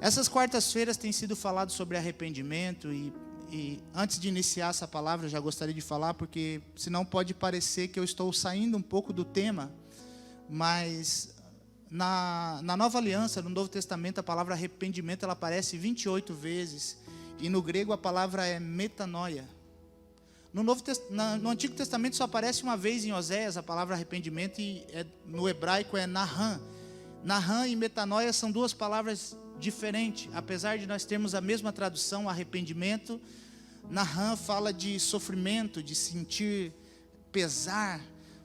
Essas quartas-feiras tem sido falado sobre arrependimento e antes de iniciar essa palavra eu já gostaria de falar, porque senão pode parecer que eu estou saindo um pouco do tema, mas na Nova Aliança, no Novo Testamento, a palavra arrependimento ela aparece 28 vezes e no grego a palavra é metanoia. No Antigo Testamento só aparece uma vez em Oséias a palavra arrependimento e no hebraico é nahan. Nahan e metanoia são duas palavras diferentes, apesar de nós termos a mesma tradução, arrependimento. Nahan fala de sofrimento, de sentir pesar,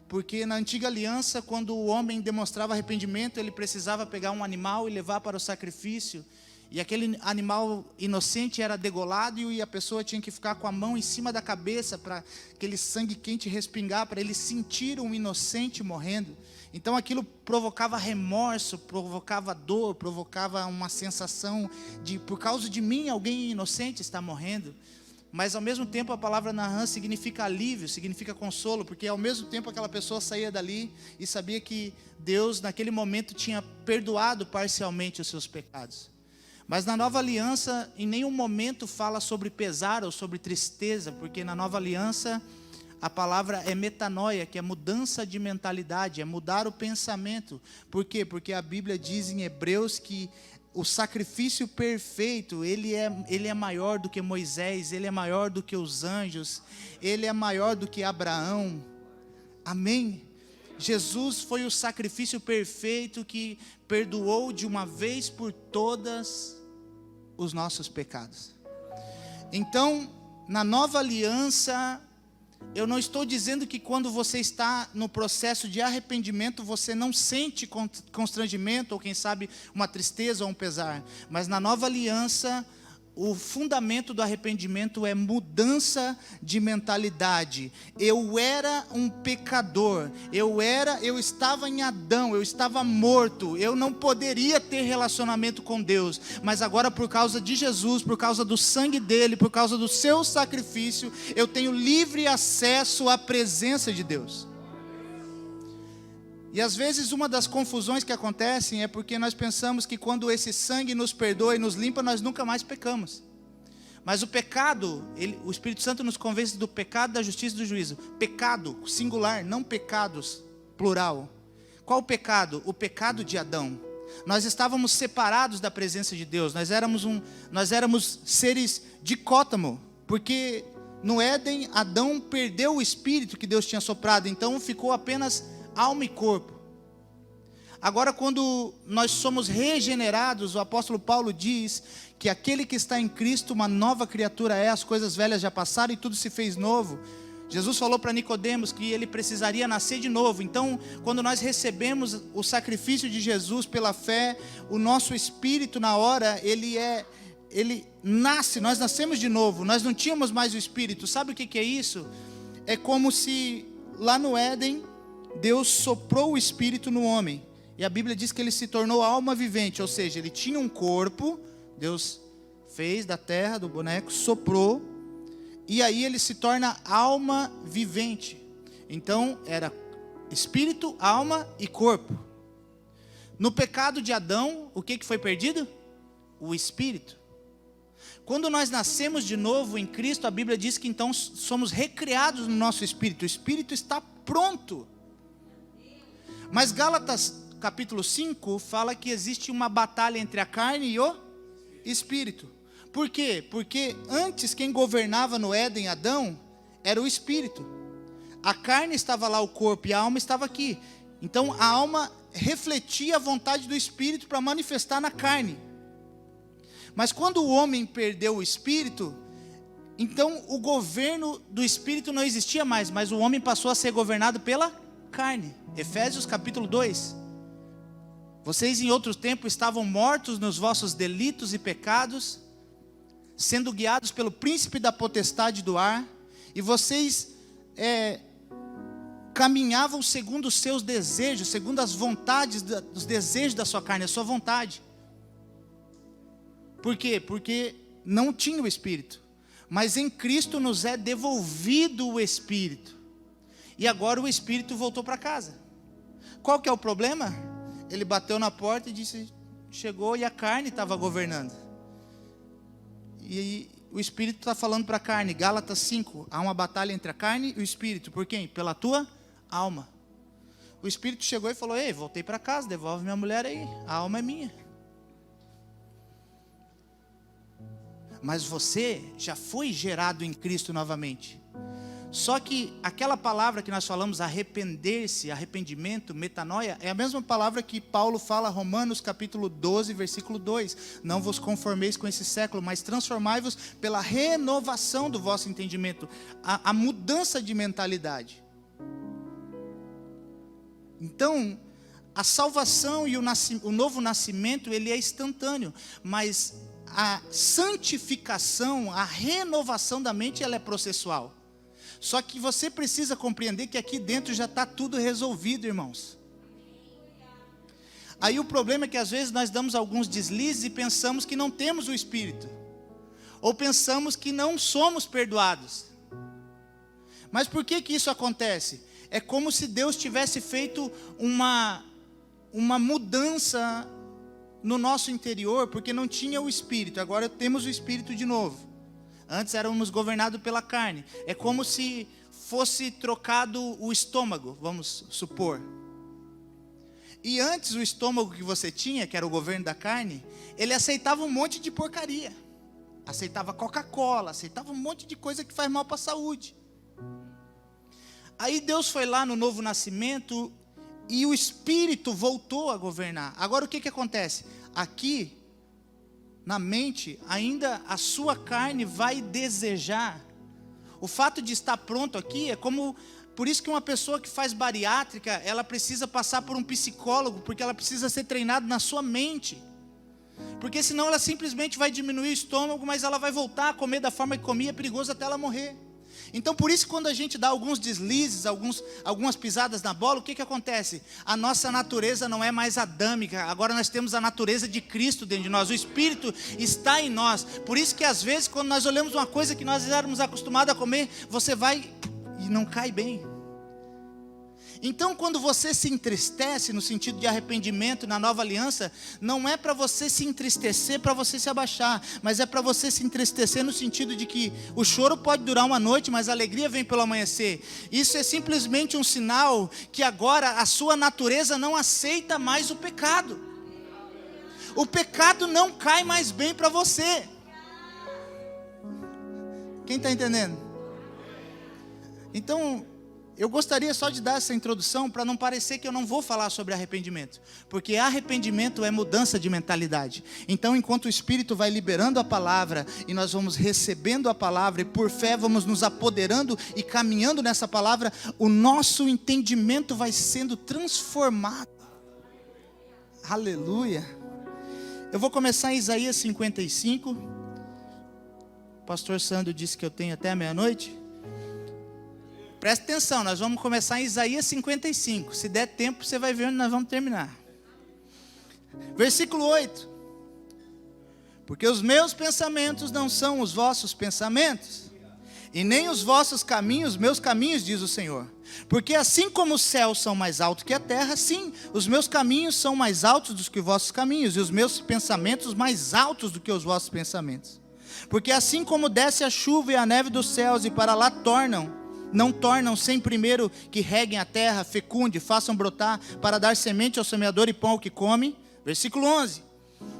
porque na antiga aliança, quando o homem demonstrava arrependimento, ele precisava pegar um animal e levar para o sacrifício, e aquele animal inocente era degolado e a pessoa tinha que ficar com a mão em cima da cabeça para aquele sangue quente respingar, para ele sentir um inocente morrendo. Então aquilo provocava remorso, provocava dor, provocava uma sensação de, por causa de mim, alguém inocente está morrendo. Mas ao mesmo tempo a palavra nahan significa alívio, significa consolo, porque ao mesmo tempo aquela pessoa saía dali e sabia que Deus naquele momento tinha perdoado parcialmente os seus pecados. Mas na Nova Aliança em nenhum momento fala sobre pesar ou sobre tristeza, porque na Nova Aliança a palavra é metanoia, que é mudança de mentalidade, é mudar o pensamento. Por quê? Porque a Bíblia diz em Hebreus que o sacrifício perfeito, ele é maior do que Moisés, ele é maior do que os anjos, ele é maior do que Abraão. Amém? Jesus foi o sacrifício perfeito que perdoou de uma vez por todas os nossos pecados. Então, na Nova Aliança, eu não estou dizendo que quando você está no processo de arrependimento, você não sente constrangimento, ou quem sabe uma tristeza ou um pesar. Mas na Nova Aliança, o fundamento do arrependimento é mudança de mentalidade. Eu era um pecador, eu estava em Adão, eu estava morto, eu não poderia ter relacionamento com Deus, mas agora por causa de Jesus, por causa do sangue dele, por causa do seu sacrifício, eu tenho livre acesso à presença de Deus. E às vezes uma das confusões que acontecem é porque nós pensamos que quando esse sangue nos perdoa e nos limpa, nós nunca mais pecamos. Mas o pecado, o Espírito Santo nos convence do pecado, da justiça e do juízo. Pecado, singular, não pecados, plural. Qual o pecado? O pecado de Adão. Nós estávamos separados da presença de Deus, nós éramos seres dicótomo, porque no Éden, Adão perdeu o Espírito que Deus tinha soprado, então ficou apenas alma e corpo. Agora quando nós somos regenerados, o apóstolo Paulo diz que aquele que está em Cristo, uma nova criatura é, as coisas velhas já passaram e tudo se fez novo. Jesus falou para Nicodemos que ele precisaria nascer de novo. Então quando nós recebemos o sacrifício de Jesus pela fé, o nosso espírito na hora, ele nasce, nós nascemos de novo, nós não tínhamos mais o espírito. Sabe o que é isso? É como se lá no Éden, Deus soprou o Espírito no homem, e a Bíblia diz que ele se tornou alma vivente, ou seja, ele tinha um corpo, Deus fez da terra, do boneco, soprou, e aí ele se torna alma vivente. Então era espírito, alma e corpo. No pecado de Adão, o que foi perdido? O espírito. Quando nós nascemos de novo em Cristo, a Bíblia diz que então somos recriados no nosso espírito, o espírito está pronto. Mas Gálatas capítulo 5 fala que existe uma batalha entre a carne e o espírito. Por quê? Porque antes quem governava no Éden, Adão, era o espírito. A carne estava lá, o corpo, e a alma estava aqui. Então a alma refletia a vontade do espírito para manifestar na carne. Mas quando o homem perdeu o espírito, então o governo do espírito não existia mais, mas o homem passou a ser governado pela carne. Efésios capítulo 2. Vocês em outro tempo estavam mortos nos vossos delitos e pecados, sendo guiados pelo príncipe da potestade do ar, e vocês caminhavam segundo os seus desejos, segundo as vontades, os desejos da sua carne, a sua vontade. Por quê? Porque não tinha o Espírito, mas em Cristo nos é devolvido o Espírito, e agora o Espírito voltou para casa. Qual que é o problema? Ele bateu na porta e disse: chegou e a carne estava governando. E o Espírito está falando para a carne, Gálatas 5, há uma batalha entre a carne e o Espírito. Por quem? Pela tua alma. O Espírito chegou e falou, ei, voltei para casa, devolve minha mulher aí, a alma é minha. Mas você já foi gerado em Cristo novamente. Só que aquela palavra que nós falamos, arrepender-se, arrependimento, metanoia, é a mesma palavra que Paulo fala, Romanos capítulo 12, versículo 2. Não vos conformeis com esse século, mas transformai-vos pela renovação do vosso entendimento. A mudança de mentalidade. Então, a salvação e o novo nascimento, ele é instantâneo. Mas a santificação, a renovação da mente, ela é processual. Só que você precisa compreender que aqui dentro já está tudo resolvido, irmãos. Aí o problema é que às vezes nós damos alguns deslizes e pensamos que não temos o Espírito. Ou pensamos que não somos perdoados. Mas por que isso acontece? É como se Deus tivesse feito uma mudança no nosso interior, porque não tinha o Espírito. Agora temos o Espírito de novo. Antes éramos governados pela carne. É como se fosse trocado o estômago, vamos supor. E antes o estômago que você tinha, que era o governo da carne, ele aceitava um monte de porcaria. Aceitava Coca-Cola, aceitava um monte de coisa que faz mal para a saúde. Aí Deus foi lá no novo nascimento e o Espírito voltou a governar. Agora o que acontece? Aqui, na mente, ainda a sua carne vai desejar. O fato de estar pronto aqui é como... Por isso que uma pessoa que faz bariátrica, ela precisa passar por um psicólogo, porque ela precisa ser treinada na sua mente. Porque senão ela simplesmente vai diminuir o estômago, mas ela vai voltar a comer da forma que comia, é perigoso até ela morrer. Então por isso quando a gente dá alguns deslizes, algumas pisadas na bola, o que acontece? A nossa natureza não é mais adâmica, agora nós temos a natureza de Cristo dentro de nós, o Espírito está em nós. Por isso que às vezes quando nós olhamos uma coisa que nós éramos acostumados a comer, você vai e não cai bem. Então quando você se entristece no sentido de arrependimento na nova aliança, não é para você se entristecer, para você se abaixar, mas é para você se entristecer no sentido de que o choro pode durar uma noite, mas a alegria vem pelo amanhecer. Isso é simplesmente um sinal que agora a sua natureza não aceita mais o pecado. O pecado não cai mais bem para você. Quem está entendendo? Então... eu gostaria só de dar essa introdução para não parecer que eu não vou falar sobre arrependimento. Porque arrependimento é mudança de mentalidade. Então enquanto o Espírito vai liberando a palavra e nós vamos recebendo a palavra e por fé vamos nos apoderando e caminhando nessa palavra, o nosso entendimento vai sendo transformado. Aleluia. Eu vou começar em Isaías 55. O pastor Sandro disse que eu tenho até a meia-noite. Presta atenção, nós vamos começar em Isaías 55. Se der tempo, você vai ver onde nós vamos terminar. Versículo 8. Porque os meus pensamentos não são os vossos pensamentos, e nem os vossos caminhos, meus caminhos, diz o Senhor. Porque assim como os céus são mais altos que a terra, sim, os meus caminhos são mais altos do que os vossos caminhos, e os meus pensamentos mais altos do que os vossos pensamentos. Porque assim como desce a chuva e a neve dos céus, e para lá não tornam sem primeiro que reguem a terra, fecunde, façam brotar, para dar semente ao semeador e pão ao que come. Versículo 11.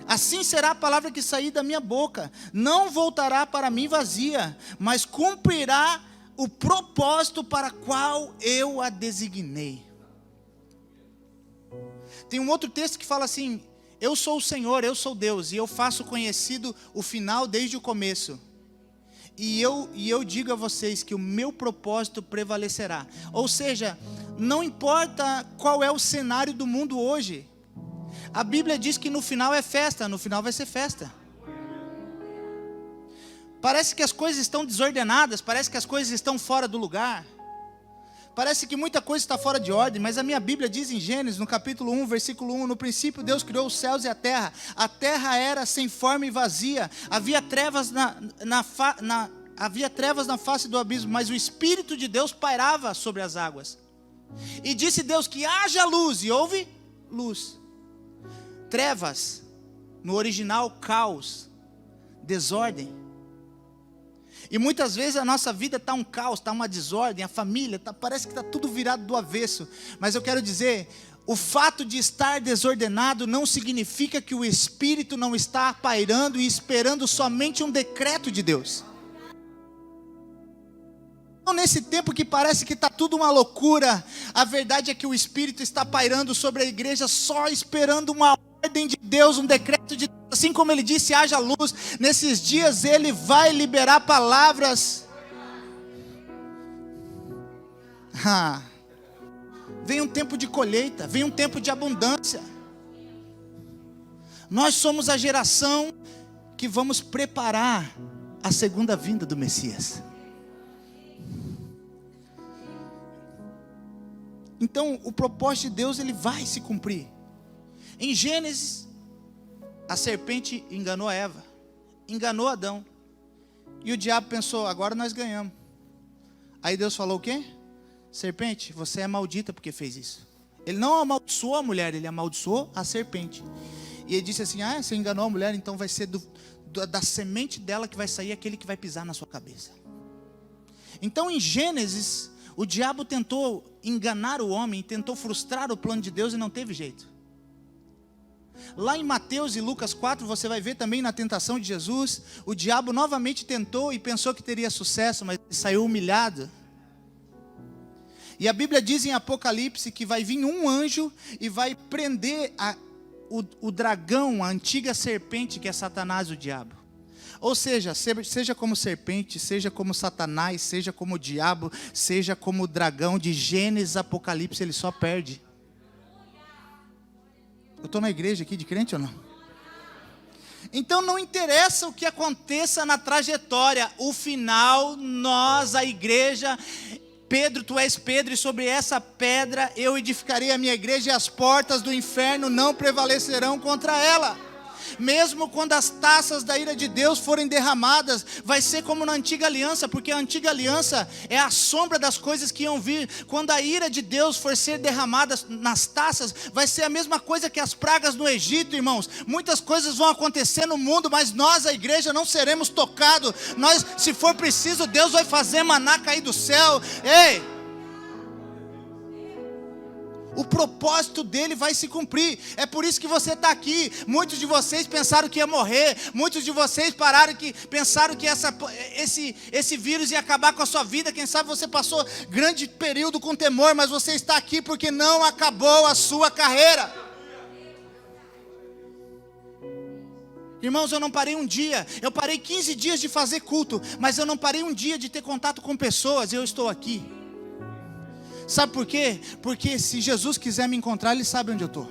Assim será a palavra que sair da minha boca, não voltará para mim vazia, mas cumprirá o propósito para qual eu a designei. Tem um outro texto que fala assim: eu sou o Senhor, eu sou Deus, e eu faço conhecido o final desde o começo. E eu digo a vocês que o meu propósito prevalecerá. Ou seja, não importa qual é o cenário do mundo hoje. A Bíblia diz que no final é festa, no final vai ser festa. Parece que as coisas estão desordenadas, parece que as coisas estão fora do lugar. Parece que muita coisa está fora de ordem, mas a minha Bíblia diz em Gênesis, no capítulo 1, versículo 1, no princípio Deus criou os céus e a terra era sem forma e vazia, havia trevas na face do abismo, mas o Espírito de Deus pairava sobre as águas. E disse Deus que haja luz, e houve luz. Trevas No original, caos, desordem. E muitas vezes a nossa vida está um caos, está uma desordem, a família, parece que está tudo virado do avesso. Mas eu quero dizer, o fato de estar desordenado não significa que o Espírito não está pairando e esperando somente um decreto de Deus. Então, nesse tempo que parece que está tudo uma loucura, a verdade é que o Espírito está pairando sobre a igreja, só esperando uma ordem de Deus, um decreto de Deus. Assim como Ele disse, haja luz, nesses dias Ele vai liberar palavras. Vem um tempo de colheita, vem um tempo de abundância. Nós somos a geração que vamos preparar a segunda vinda do Messias. Então, o propósito de Deus, ele vai se cumprir. Em Gênesis, a serpente enganou a Eva, enganou Adão. E o diabo pensou, agora nós ganhamos. Aí Deus falou o quê? Serpente, você é maldita porque fez isso. Ele não amaldiçoou a mulher, ele amaldiçoou a serpente. E ele disse assim, você enganou a mulher, então vai ser da semente dela que vai sair aquele que vai pisar na sua cabeça. Então em Gênesis, o diabo tentou enganar o homem, tentou frustrar o plano de Deus e não teve jeito. Lá em Mateus e Lucas 4, você vai ver também na tentação de Jesus, o diabo novamente tentou e pensou que teria sucesso, mas ele saiu humilhado. E a Bíblia diz em Apocalipse que vai vir um anjo e vai prender o dragão, a antiga serpente que é Satanás, o diabo. Ou seja, seja como serpente, seja como Satanás, seja como o diabo, seja como o dragão de Gênesis, Apocalipse, ele só perde. Eu estou na igreja aqui de crente ou não? Então não interessa o que aconteça na trajetória, o final, nós, a igreja, Pedro, tu és Pedro, e sobre essa pedra eu edificarei a minha igreja, e as portas do inferno não prevalecerão contra ela. Mesmo quando as taças da ira de Deus forem derramadas, vai ser como na antiga aliança, porque a antiga aliança é a sombra das coisas que iam vir. Quando a ira de Deus for ser derramada nas taças, vai ser a mesma coisa que as pragas no Egito, irmãos. Muitas coisas vão acontecer no mundo, mas nós, a igreja, não seremos tocados. Nós, se for preciso, Deus vai fazer maná cair do céu. Ei! O propósito dele vai se cumprir. É por isso que você está aqui. Muitos de vocês pensaram que ia morrer. Muitos de vocês pensaram que esse vírus ia acabar com a sua vida. Quem sabe você passou grande período com temor, mas você está aqui porque não acabou a sua carreira. Irmãos, eu não parei um dia. Eu parei 15 dias de fazer culto, mas eu não parei um dia de ter contato com pessoas. Eu estou aqui. Sabe por quê? Porque se Jesus quiser me encontrar, Ele sabe onde eu estou.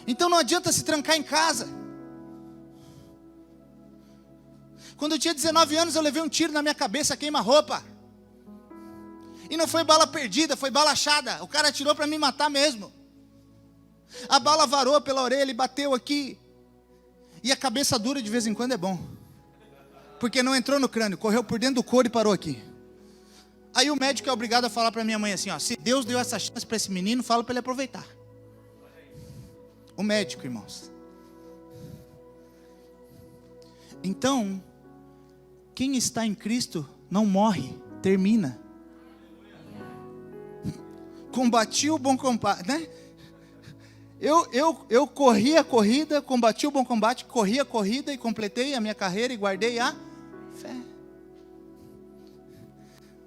Então não adianta se trancar em casa. Quando eu tinha 19 anos, eu levei um tiro na minha cabeça, queima-roupa. E não foi bala perdida, foi bala achada. O cara atirou para me matar mesmo. A bala varou pela orelha e bateu aqui. E a cabeça dura de vez em quando é bom. Porque não entrou no crânio, correu por dentro do couro e parou aqui. Aí o médico é obrigado a falar para minha mãe assim, se Deus deu essa chance para esse menino, fala para ele aproveitar. O médico, irmãos. Então, quem está em Cristo não morre, termina. Combati o bom combate, né? Eu corri a corrida, combati o bom combate, corri a corrida e completei a minha carreira e guardei a fé.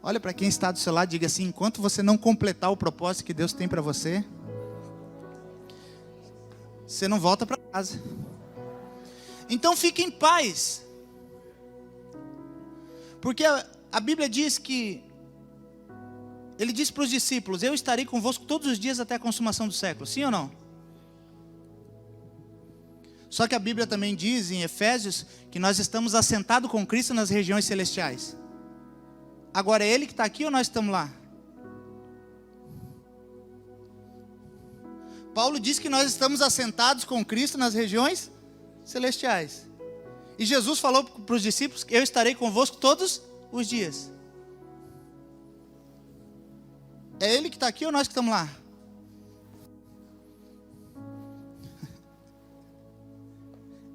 Olha para quem está do seu lado e diga assim, enquanto você não completar o propósito que Deus tem para você, você não volta para casa. Então fique em paz. Porque a Bíblia diz que, Ele disse para os discípulos, eu estarei convosco todos os dias até a consumação do século, sim ou não? Só que a Bíblia também diz em Efésios, que nós estamos assentados com Cristo nas regiões celestiais. Agora é Ele que está aqui ou nós estamos lá? Paulo diz que nós estamos assentados com Cristo nas regiões celestiais. E Jesus falou para os discípulos, eu estarei convosco todos os dias. É Ele que está aqui ou nós que estamos lá?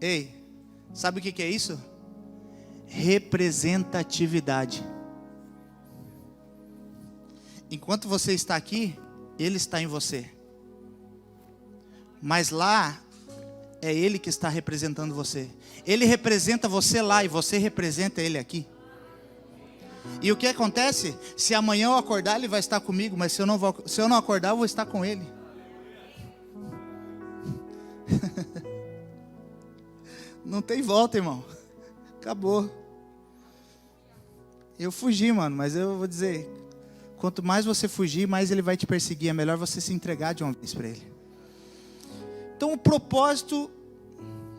Ei, sabe o que é isso? Representatividade. Enquanto você está aqui, Ele está em você. Mas lá, é Ele que está representando você. Ele representa você lá e você representa Ele aqui. E o que acontece? Se amanhã eu acordar, Ele vai estar comigo. Mas se eu não acordar, eu vou estar com Ele. Não tem volta, irmão. Acabou. Eu fugi, mano. Mas eu vou dizer, quanto mais você fugir, mais Ele vai te perseguir. É melhor você se entregar de uma vez para Ele. Então o propósito...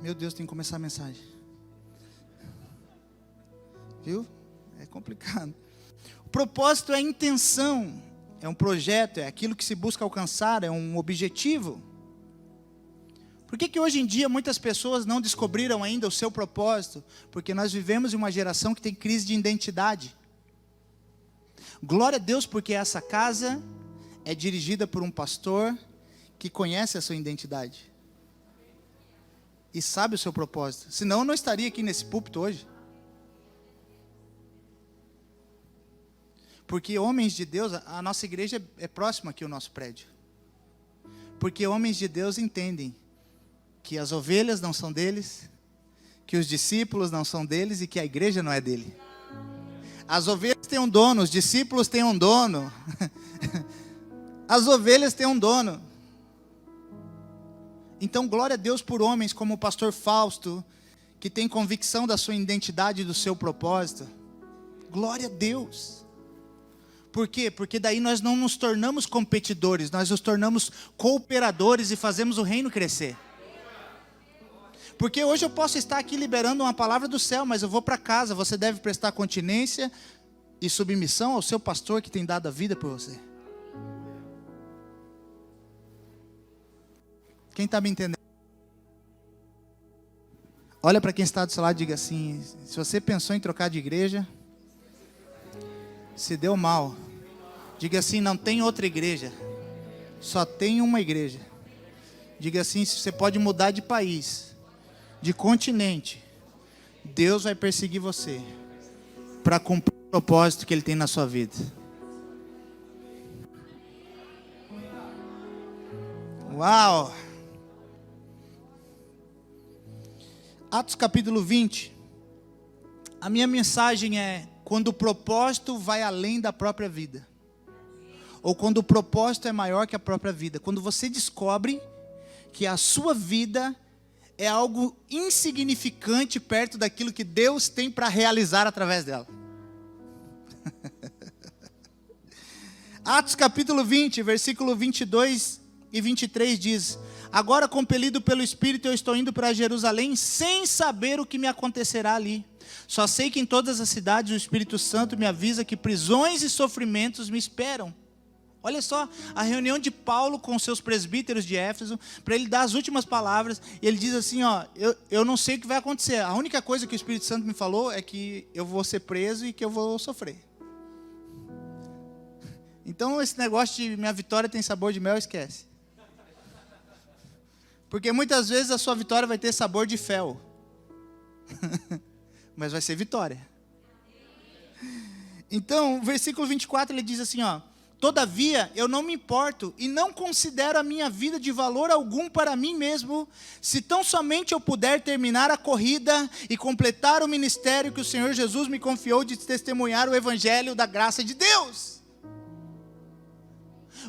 Meu Deus, tem que começar a mensagem. Viu? É complicado. O propósito é a intenção. É um projeto, é aquilo que se busca alcançar, é um objetivo. Por que hoje em dia muitas pessoas não descobriram ainda o seu propósito? Porque nós vivemos em uma geração que tem crise de identidade. Glória a Deus, porque essa casa é dirigida por um pastor que conhece a sua identidade. E sabe o seu propósito. Senão eu não estaria aqui nesse púlpito hoje. Porque homens de Deus, a nossa igreja é próxima aqui ao nosso prédio. Porque homens de Deus entendem que as ovelhas não são deles, que os discípulos não são deles e que a igreja não é dele. As ovelhas têm um dono, os discípulos têm um dono. As ovelhas têm um dono. Então, glória a Deus por homens como o pastor Fausto, que tem convicção da sua identidade e do seu propósito. Glória a Deus. Por quê? Porque daí nós não nos tornamos competidores, nós nos tornamos cooperadores e fazemos o reino crescer. Porque hoje eu posso estar aqui liberando uma palavra do céu, mas eu vou para casa, você deve prestar continência e submissão ao seu pastor que tem dado a vida por você. Quem está me entendendo? Olha para quem está do seu lado e diga assim: se você pensou em trocar de igreja, se deu mal. Diga assim: não tem outra igreja, só tem uma igreja. Diga assim: se você pode mudar de país, de continente, Deus vai perseguir você para cumprir o propósito que Ele tem na sua vida. Uau! Atos capítulo 20. A minha mensagem é: quando o propósito vai além da própria vida. Ou quando o propósito é maior que a própria vida. Quando você descobre que a sua vida é algo insignificante perto daquilo que Deus tem para realizar através dela. Atos capítulo 20, versículo 22 e 23 diz: agora, compelido pelo Espírito, eu estou indo para Jerusalém sem saber o que me acontecerá ali. Só sei que em todas as cidades o Espírito Santo me avisa que prisões e sofrimentos me esperam. Olha só, a reunião de Paulo com seus presbíteros de Éfeso, para ele dar as últimas palavras, e ele diz assim, ó, eu não sei o que vai acontecer, a única coisa que o Espírito Santo me falou é que eu vou ser preso e que eu vou sofrer. Então esse negócio de minha vitória tem sabor de mel, esquece. Porque muitas vezes a sua vitória vai ter sabor de fel. Mas vai ser vitória. Então, versículo 24, ele diz assim, ó: todavia, eu não me importo e não considero a minha vida de valor algum para mim mesmo, se tão somente eu puder terminar a corrida e completar o ministério que o Senhor Jesus me confiou de testemunhar o evangelho da graça de Deus.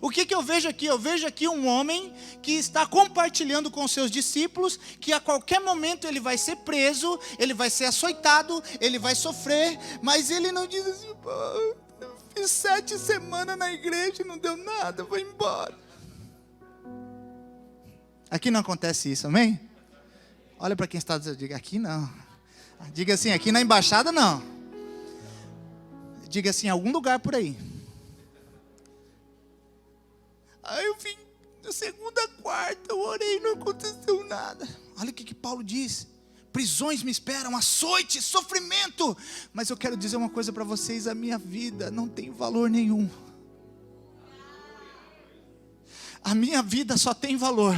O que eu vejo aqui? Eu vejo aqui um homem que está compartilhando com seus discípulos que a qualquer momento ele vai ser preso, ele vai ser açoitado, ele vai sofrer, mas ele não diz assim, pô, eu fiz 7 semanas na igreja e não deu nada, vou embora. Aqui não acontece isso, amém? Olha para quem está dizendo, diga, aqui não. Diga assim, aqui na embaixada não. Diga assim, em algum lugar por aí. Aí eu vim da segunda a quarta, eu orei e não aconteceu nada. Olha o que Paulo diz: prisões me esperam, açoite, sofrimento. Mas eu quero dizer uma coisa para vocês: a minha vida não tem valor nenhum. A minha vida só tem valor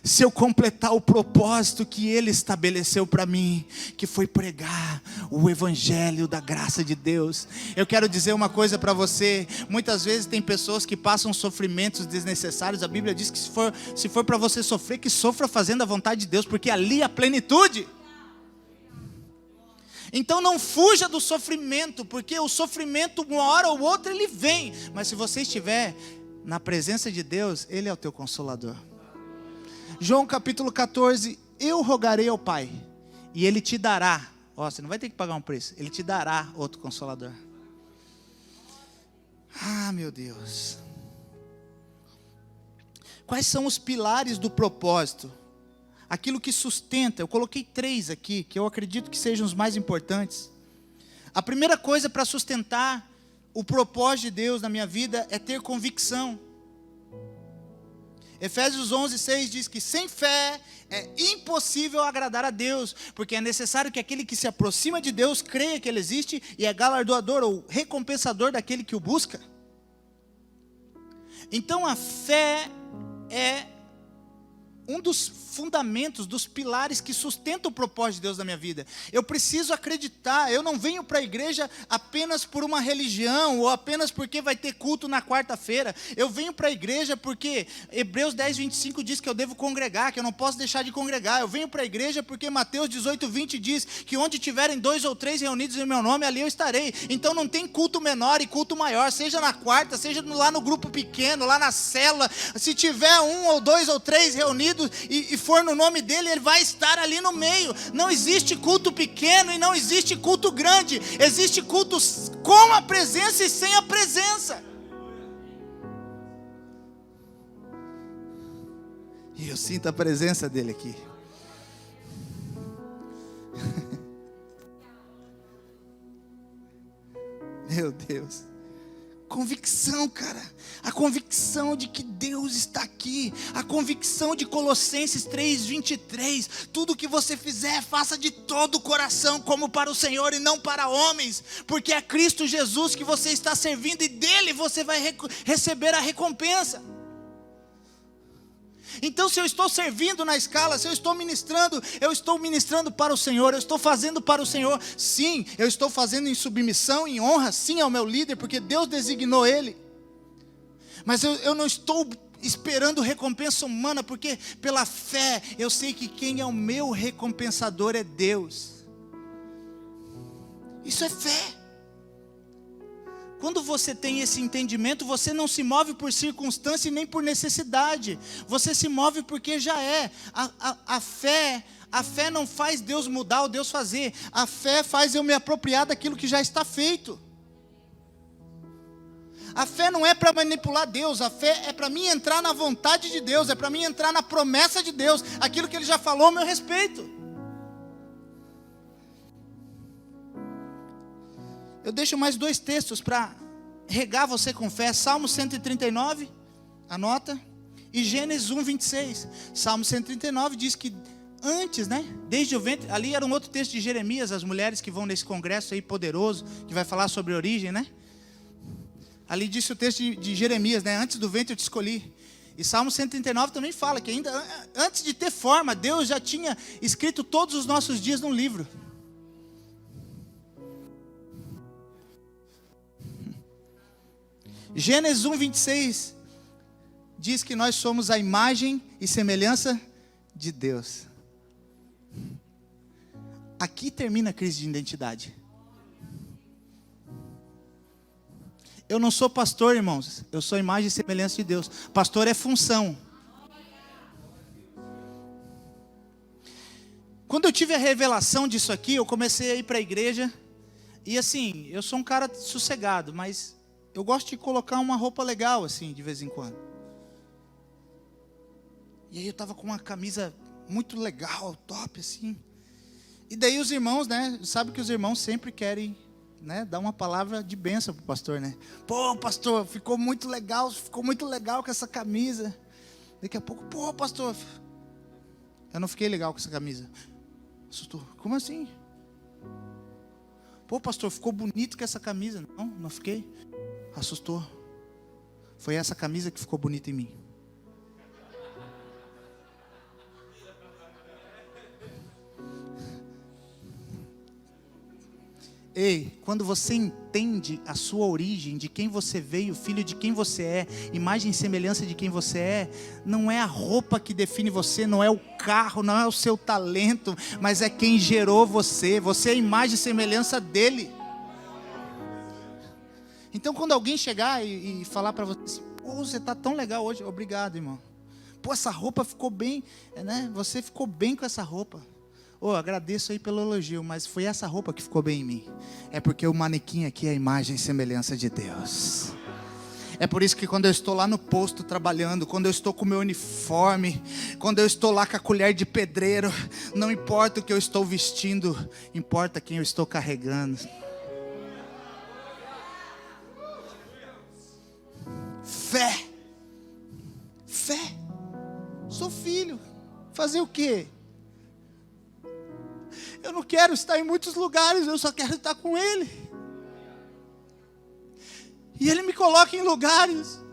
se eu completar o propósito que Ele estabeleceu para mim, que foi pregar o Evangelho da graça de Deus. Eu quero dizer uma coisa para você, muitas vezes tem pessoas que passam sofrimentos desnecessários. A Bíblia diz que se for para você sofrer, que sofra fazendo a vontade de Deus, porque ali é a plenitude. Então não fuja do sofrimento, porque o sofrimento uma hora ou outra ele vem, mas se você estiver na presença de Deus, Ele é o teu consolador. João capítulo 14, eu rogarei ao Pai, e Ele te dará, você não vai ter que pagar um preço, Ele te dará outro consolador. Meu Deus. Quais são os pilares do propósito? Aquilo que sustenta, eu coloquei 3 aqui, que eu acredito que sejam os mais importantes. A primeira coisa para sustentar o propósito de Deus na minha vida é ter convicção. Efésios 11:6 diz que sem fé é impossível agradar a Deus, porque é necessário que aquele que se aproxima de Deus creia que Ele existe e é galardoador ou recompensador daquele que o busca. Então a fé é um dos fundamentos, dos pilares que sustentam o propósito de Deus na minha vida. Eu preciso acreditar, eu não venho para a igreja apenas por uma religião, ou apenas porque vai ter culto na quarta-feira. Eu venho para a igreja porque Hebreus 10:25 diz que eu devo congregar, que eu não posso deixar de congregar. Eu venho para a igreja porque Mateus 18:20 diz que onde tiverem 2 ou 3 reunidos em meu nome, ali eu estarei. Então não tem culto menor e culto maior, seja na quarta, seja lá no grupo pequeno, lá na célula. Se tiver 1 ou 2 ou 3 reunidos e for no nome dele, ele vai estar ali no meio. Não existe culto pequeno e não existe culto grande. Existe culto com a presença e sem a presença. E eu sinto a presença dele aqui. Meu Deus. Convicção, cara. A convicção de que Deus está aqui. A convicção de Colossenses 3:23. Tudo que você fizer, faça de todo o coração, como para o Senhor e não para homens. Porque é Cristo Jesus que você está servindo e dele você vai receber a recompensa. Então se eu estou servindo na escala, se eu estou ministrando para o Senhor, eu estou fazendo para o Senhor. Sim, eu estou fazendo em submissão, em honra, sim, ao meu líder, porque Deus designou ele. Mas eu não estou esperando recompensa humana, porque pela fé eu sei que quem é o meu recompensador é Deus. Isso é fé. Quando você tem esse entendimento, você não se move por circunstância e nem por necessidade. Você se move porque já é. A fé não faz Deus mudar ou Deus fazer. A fé faz eu me apropriar daquilo que já está feito. A fé não é para manipular Deus. A fé é para mim entrar na vontade de Deus. É para mim entrar na promessa de Deus. Aquilo que Ele já falou a meu respeito. Eu deixo mais 2 textos para regar você com fé. Salmo 139, anota. E Gênesis 1:26. Salmo 139 diz que antes, desde o ventre, ali era um outro texto de Jeremias, as mulheres que vão nesse congresso aí poderoso, que vai falar sobre origem, Ali disse o texto de Jeremias, antes do ventre eu te escolhi. E Salmo 139 também fala que ainda antes de ter forma, Deus já tinha escrito todos os nossos dias num livro. Gênesis 1:26 diz que nós somos a imagem e semelhança de Deus. Aqui termina a crise de identidade. Eu não sou pastor, irmãos. Eu sou a imagem e semelhança de Deus. Pastor é função. Quando eu tive a revelação disso aqui, eu comecei a ir para a igreja. E assim, eu sou um cara sossegado, mas eu gosto de colocar uma roupa legal, assim, de vez em quando. E aí eu estava com uma camisa muito legal, top, assim. E daí os irmãos, sabe que os irmãos sempre querem, dar uma palavra de bênção para o pastor, Pô, pastor, ficou muito legal com essa camisa. Daqui a pouco, pô, pastor, eu não fiquei legal com essa camisa. Assustou, como assim? Pô, pastor, ficou bonito com essa camisa. Não fiquei. Assustou. Foi essa camisa que ficou bonita em mim. Ei, quando você entende a sua origem, de quem você veio, filho de quem você é, imagem e semelhança de quem você é, não é a roupa que define você, não é o carro, não é o seu talento, mas é quem gerou você. Você é a imagem e semelhança dele. Então quando alguém chegar e falar para você assim, pô, você está tão legal hoje, obrigado, irmão. Pô, essa roupa ficou bem, né? Você ficou bem com essa roupa. Agradeço aí pelo elogio, mas foi essa roupa que ficou bem em mim. É porque o manequim aqui é a imagem e semelhança de Deus. É por isso que quando eu estou lá no posto trabalhando, quando eu estou com o meu uniforme, quando eu estou lá com a colher de pedreiro, não importa o que eu estou vestindo, importa quem eu estou carregando. Fé. Fé. Sou filho. Fazer o quê? Eu não quero estar em muitos lugares, eu só quero estar com Ele. E Ele me coloca em lugares.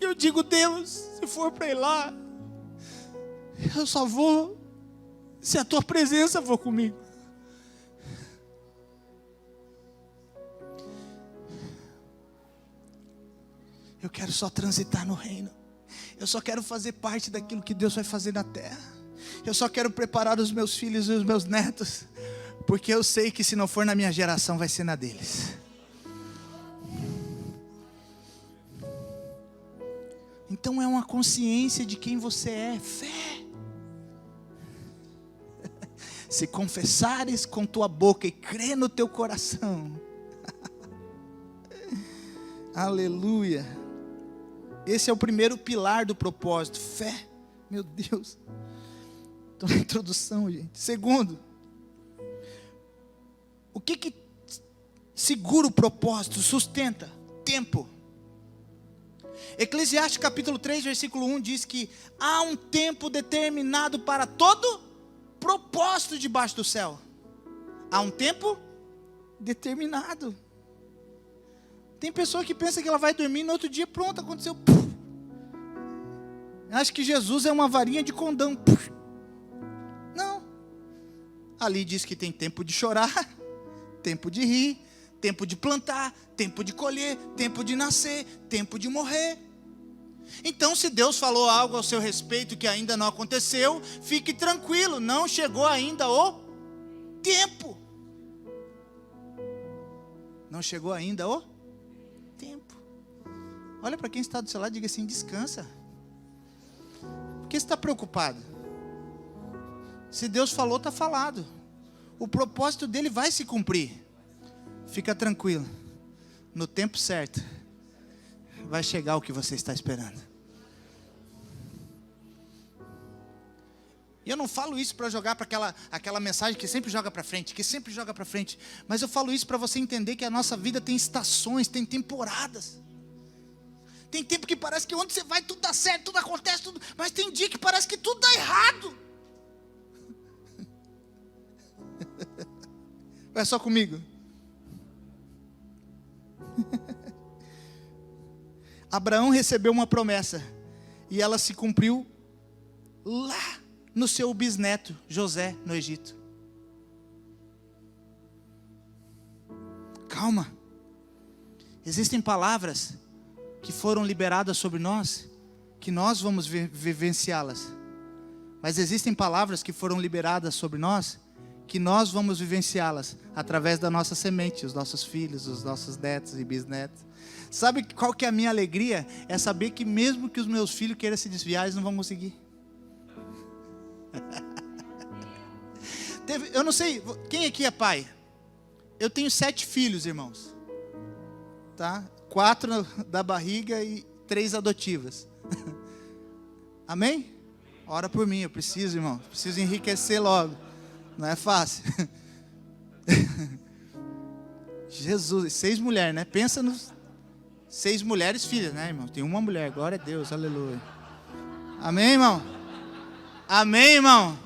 E eu digo, Deus, se for para ir lá, eu só vou se a Tua presença for comigo. Eu quero só transitar no reino. Eu só quero fazer parte daquilo que Deus vai fazer na terra. Eu só quero preparar os meus filhos e os meus netos, porque eu sei que se não for na minha geração, vai ser na deles. Então é uma consciência de quem você é, fé. Se confessares com tua boca e crer no teu coração. Aleluia. Esse é o primeiro pilar do propósito, fé. Meu Deus. Estou na introdução, gente. Segundo, o que segura o propósito, sustenta? Tempo. Eclesiastes capítulo 3, versículo 1 diz que há um tempo determinado para todo propósito debaixo do céu. Há um tempo determinado. Tem pessoa que pensa que ela vai dormir e no outro dia, pronto, aconteceu. Acho que Jesus é uma varinha de condão. Não. Ali diz que tem tempo de chorar, tempo de rir, tempo de plantar, tempo de colher, tempo de nascer, tempo de morrer. Então, se Deus falou algo ao seu respeito que ainda não aconteceu, fique tranquilo, não chegou ainda o tempo. Não chegou ainda o tempo. Olha para quem está do seu lado e diga assim, descansa. Por que você está preocupado? Se Deus falou, está falado. O propósito dele vai se cumprir. Fica tranquilo. No tempo certo, vai chegar o que você está esperando. E eu não falo isso para jogar para aquela mensagem que sempre joga para frente, mas eu falo isso para você entender que a nossa vida tem estações, tem temporadas. Tem tempo que parece que onde você vai tudo dá certo, tudo acontece, tudo, mas tem dia que parece que tudo dá errado. Vai só comigo. Abraão recebeu uma promessa e ela se cumpriu lá no seu bisneto José no Egito. Calma. Existem palavras que foram liberadas sobre nós, que nós vamos vivenciá-las. Mas existem palavras que foram liberadas sobre nós, que nós vamos vivenciá-las através da nossa semente, os nossos filhos, os nossos netos e bisnetos. Sabe qual que é a minha alegria? É saber que mesmo que os meus filhos queiram se desviar, eles não vão conseguir. Eu não sei, quem aqui é pai? Eu tenho 7 filhos, irmãos. Tá? 4 da barriga e 3 adotivas. Amém? Ora por mim, eu preciso, irmão. Preciso enriquecer logo. Não é fácil. Jesus, 6 mulheres, né? Pensa nos 6 mulheres filhas, né, irmão? Tem uma mulher, glória a Deus, aleluia. Amém, irmão? Amém, irmão?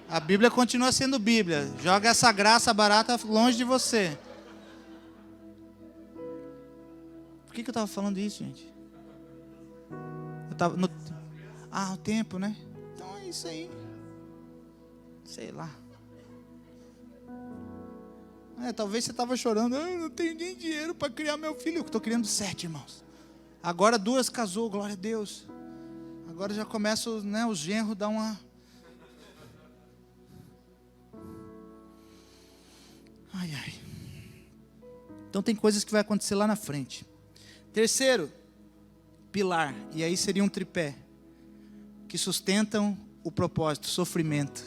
A Bíblia continua sendo Bíblia. Joga essa graça barata longe de você. Por que eu estava falando isso, gente? Eu estava no... o tempo, né? Então é isso aí. Sei lá. Talvez você estava chorando, eu não tenho nem dinheiro para criar meu filho. Eu estou criando 7, irmãos. Agora 2 casou, glória a Deus. Agora já começa, os genros dar uma... Ai. Então tem coisas que vai acontecer lá na frente. Terceiro pilar, e aí seria um tripé, que sustentam o propósito, sofrimento.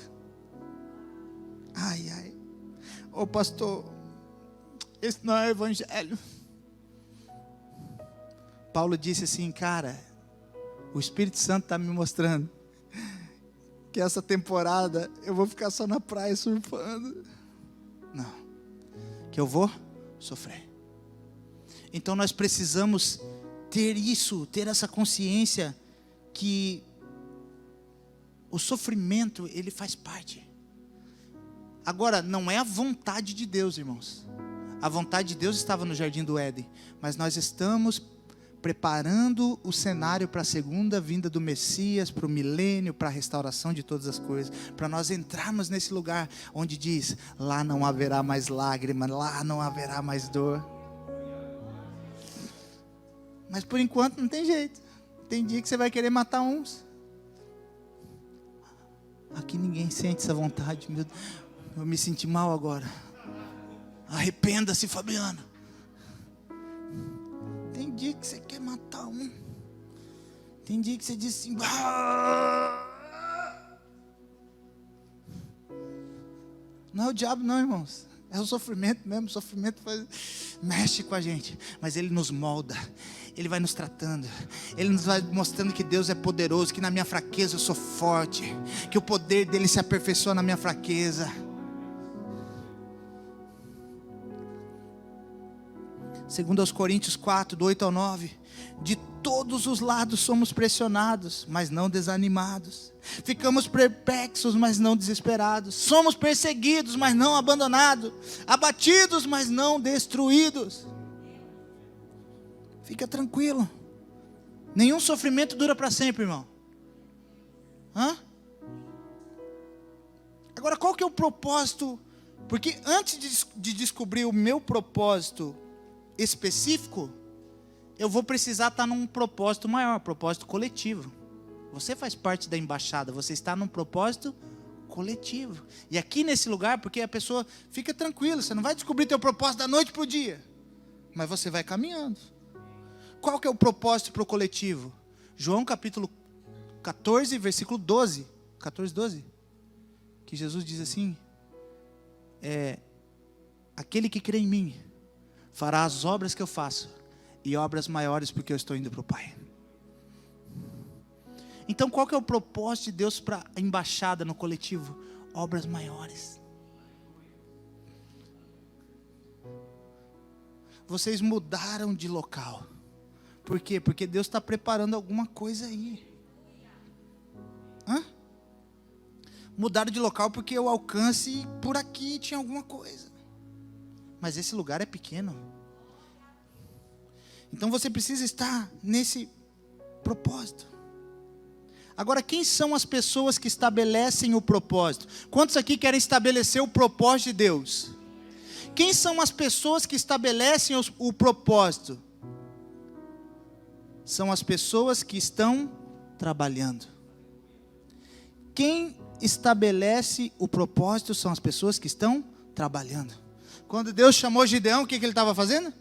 Ai. Ô pastor, esse não é o evangelho. Paulo disse assim, cara, o Espírito Santo está me mostrando que essa temporada eu vou ficar só na praia surfando. Não, que eu vou sofrer. Então nós precisamos ter essa consciência que o sofrimento, ele faz parte. Agora, não é a vontade de Deus, irmãos. A vontade de Deus estava no jardim do Éden, mas nós estamos preparando o cenário para a segunda vinda do Messias, para o milênio, para a restauração de todas as coisas, para nós entrarmos nesse lugar onde diz, lá não haverá mais lágrima, lá não haverá mais dor. Mas por enquanto não tem jeito. Tem dia que você vai querer matar uns. Aqui ninguém sente essa vontade. Eu me senti mal agora. Arrependa-se, Fabiano. Tem dia que você quer matar um. Tem dia que você diz assim, não é o diabo não, irmãos. É o sofrimento mesmo. O sofrimento mexe com a gente. Mas ele nos molda. Ele vai nos tratando. Ele nos vai mostrando que Deus é poderoso. Que na minha fraqueza eu sou forte. Que o poder dele se aperfeiçoa na minha fraqueza. 2 Coríntios 4, do 8 ao 9. De todos os lados somos pressionados, mas não desanimados. Ficamos perplexos, mas não desesperados. Somos perseguidos, mas não abandonados. Abatidos, mas não destruídos. Fica tranquilo. Nenhum sofrimento dura para sempre, irmão. Agora, qual que é o propósito? Porque antes de descobrir o meu propósito específico, eu vou precisar estar num propósito maior, propósito coletivo. Você faz parte da embaixada, você está num propósito coletivo. E aqui nesse lugar, porque a pessoa fica tranquila, você não vai descobrir teu propósito da noite para o dia, mas você vai caminhando. Qual que é o propósito para o coletivo? João capítulo 14, versículo 12. 14, 12. Que Jesus diz assim, aquele que crê em mim, fará as obras que eu faço, e obras maiores, porque eu estou indo para o Pai. Então qual que é o propósito de Deus para a embaixada no coletivo? Obras maiores. Vocês mudaram de local. Por quê? Porque Deus está preparando alguma coisa aí. Mudaram de local porque o alcance por aqui tinha alguma coisa. Mas esse lugar é pequeno. Então você precisa estar nesse propósito. Agora, quem são as pessoas que estabelecem o propósito? Quantos aqui querem estabelecer o propósito de Deus? Quem são as pessoas que estabelecem o propósito? São as pessoas que estão trabalhando. Quem estabelece o propósito são as pessoas que estão trabalhando. Quando Deus chamou Gideão, o que ele estava fazendo?